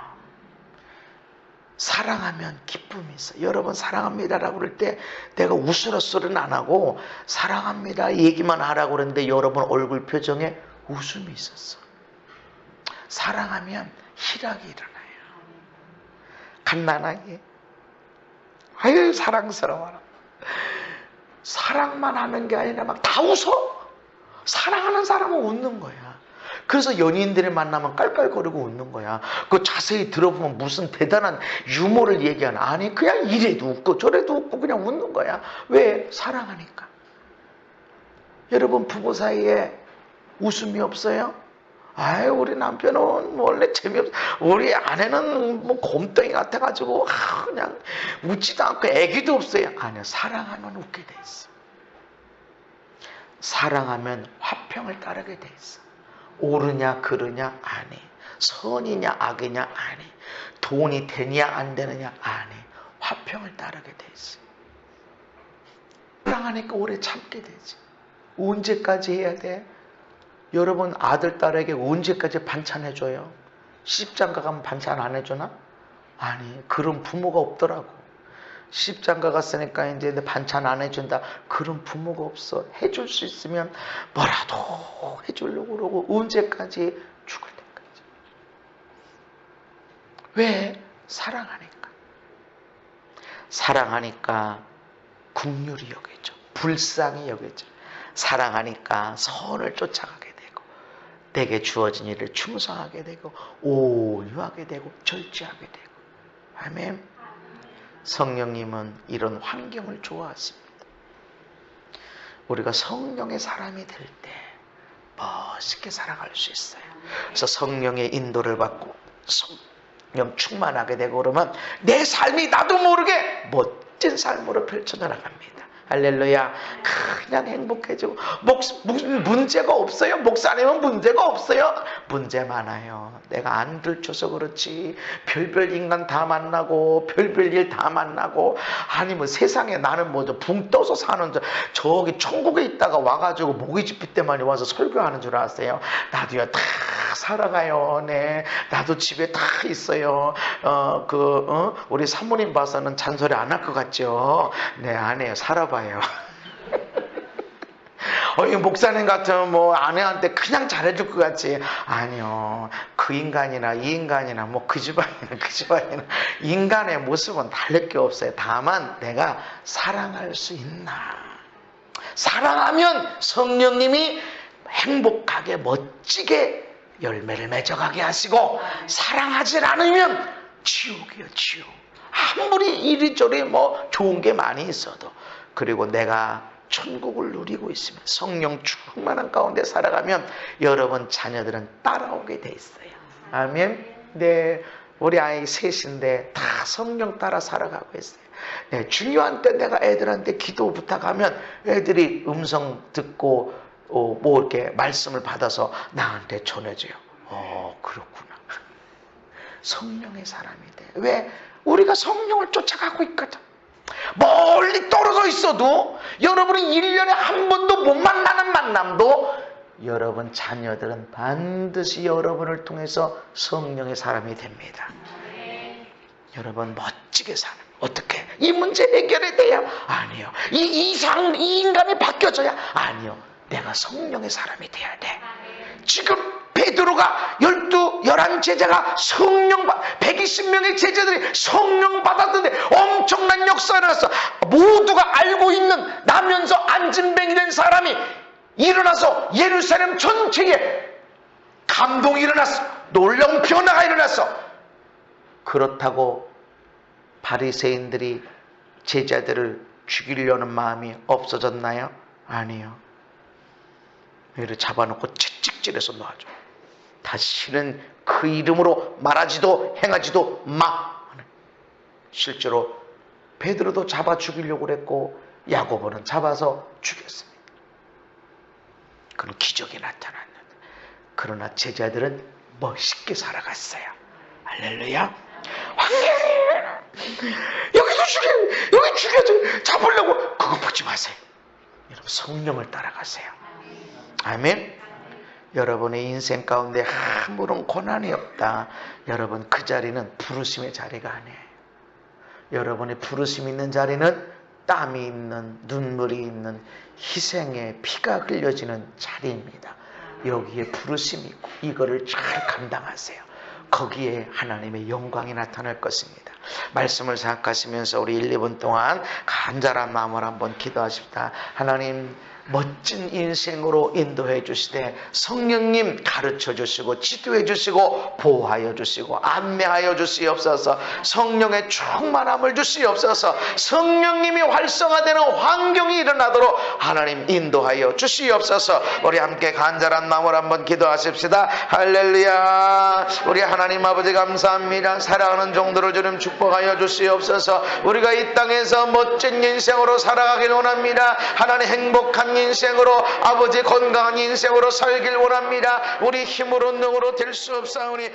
S1: 사랑하면 기쁨이 있어. 여러분 사랑합니다라고 그럴 때 내가 웃으러소리는 안 하고 사랑합니다 얘기만 하라고 그랬는데 여러분 얼굴 표정에 웃음이 있었어. 사랑하면 희락이 일어나요. 간단하게 아유 사랑스러워라. 사랑만 하는 게 아니라 막 다 웃어. 사랑하는 사람은 웃는 거야. 그래서 연인들을 만나면 깔깔거리고 웃는 거야. 그 자세히 들어보면 무슨 대단한 유머를 얘기하는, 아니 그냥 이래도 웃고 저래도 웃고 그냥 웃는 거야. 왜? 사랑하니까. 여러분 부부 사이에 웃음이 없어요? 아유 우리 남편은 원래 재미없어. 우리 아내는 뭐 곰덩이 같아가지고 그냥 웃지도 않고 애기도 없어요. 아니요, 사랑하면 웃게 돼 있어. 사랑하면 화평을 따르게 돼 있어. 옳으냐 그르냐 아니, 선이냐 악이냐 아니, 돈이 되냐 안 되느냐 아니, 화평을 따르게 돼 있어. 사랑하니까 오래 참게 되지. 언제까지 해야 돼? 여러분 아들 딸에게 언제까지 반찬 해줘요? 시집장가 가면 반찬 안 해주나? 아니, 그런 부모가 없더라고. 시집장가 갔으니까 이제 반찬 안 해준다, 그런 부모가 없어. 해줄 수 있으면 뭐라도 해주려고 그러고 언제까지? 죽을 때까지. 왜? 사랑하니까. 사랑하니까 긍휼히 여기죠. 불쌍히 여기죠. 사랑하니까 선을 쫓아가게 되고 내게 주어진 일을 충성하게 되고 온유하게 되고 절제하게 되고. 아멘. 성령님은 이런 환경을 좋아하십니다. 우리가 성령의 사람이 될 때 멋있게 살아갈 수 있어요. 그래서 성령의 인도를 받고 성령 충만하게 되고 그러면 내 삶이 나도 모르게 멋진 삶으로 펼쳐 나갑니다. 할렐루야. 그냥 행복해지고. 무슨 문제가 없어요? 목사님은 문제가 없어요? 문제 많아요. 내가 안 들춰서 그렇지. 별별 인간 다 만나고 별별 일 다 만나고, 아니 뭐 세상에 나는 뭐 붕 떠서 사는 줄, 저기 천국에 있다가 와가지고 모기집피 때만이 와서 설교하는 줄 아세요? 나도요 다 살아가요. 네, 나도 집에 다 있어요. 우리 사모님 봐서는 잔소리 안 할 것 같죠? 네, 안 해요. 살아봐요. 목사님 같으면 뭐 아내한테 그냥 잘해줄 것 같지? 아니요. 그 인간이나 이 인간이나 뭐 그 집안이나 그 집안이나 인간의 모습은 다를 게 없어요. 다만 내가 사랑할 수 있나? 사랑하면 성령님이 행복하게 멋지게 열매를 맺어가게 하시고, 사랑하지 않으면 지옥이요, 지옥. 아무리 이리저리 뭐 좋은 게 많이 있어도. 그리고 내가 천국을 누리고 있으면 성령 충만한 가운데 살아가면 여러분 자녀들은 따라오게 돼 있어요. 아멘. 네, 우리 아이 셋인데 다 성령 따라 살아가고 있어요. 네, 중요한 때 내가 애들한테 기도 부탁하면 애들이 음성 듣고 뭐 이렇게 말씀을 받아서 나한테 전해줘요. 그렇구나. 성령의 사람이 돼. 왜? 우리가 성령을 쫓아가고 있거든. 멀리 떨어져 있어도 여러분이 1년에 한 번도 못 만나는 만남도 여러분 자녀들은 반드시 여러분을 통해서 성령의 사람이 됩니다. 여러분 멋지게 사는. 어떻게? 이 문제 해결해야 돼요? 아니요. 이 인간이 바뀌어져야? 아니요. 내가 성령의 사람이 돼야 돼. 지금 베드로가 11 제자가 120명의 제자들이 성령 받았는데 엄청난 역사가 일어났어. 모두가 알고 있는 나면서 안진뱅이 된 사람이 일어나서 예루살렘 전체에 감동이 일어났어. 놀라운 변화가 일어났어. 그렇다고 바리새인들이 제자들을 죽이려는 마음이 없어졌나요? 아니요. 얘를 잡아놓고 채찍질해서 놔줘. 다시는 그 이름으로 말하지도 행하지도 마. 실제로 베드로도 잡아 죽이려고 그랬고 야고보는 잡아서 죽였습니다. 그런 기적이 나타났는데 그러나 제자들은 멋있게 살아갔어요. 할렐루야. 황경이 여기도 여기 죽여서 잡으려고 그거 보지 마세요. 여러분 성령을 따라가세요. 아멘. 여러분의 인생 가운데 아무런 고난이 없다. 여러분 그 자리는 부르심의 자리가 아니에요. 여러분의 부르심 있는 자리는 땀이 있는, 눈물이 있는, 희생의 피가 흘려지는 자리입니다. 여기에 부르심이 있고 이거를 잘 감당하세요. 거기에 하나님의 영광이 나타날 것입니다. 말씀을 생각하시면서 우리 1, 2분 동안 간절한 마음을 한번 기도하십시다. 하나님 멋진 인생으로 인도해 주시되 성령님 가르쳐 주시고 지도해 주시고 보호하여 주시고 안내하여 주시옵소서. 성령의 충만함을 주시옵소서. 성령님이 활성화되는 환경이 일어나도록 하나님 인도하여 주시옵소서. 우리 함께 간절한 마음을 한번 기도하십시다. 할렐루야. 우리 하나님 아버지 감사합니다. 사랑하는 종들을 주님 축복하여 주시옵소서. 우리가 이 땅에서 멋진 인생으로 살아가길 원합니다. 하나님 행복한 인생으로 아버지 건강한 인생으로 살길 원합니다. 우리 힘으로 능으로 될 수 없사오니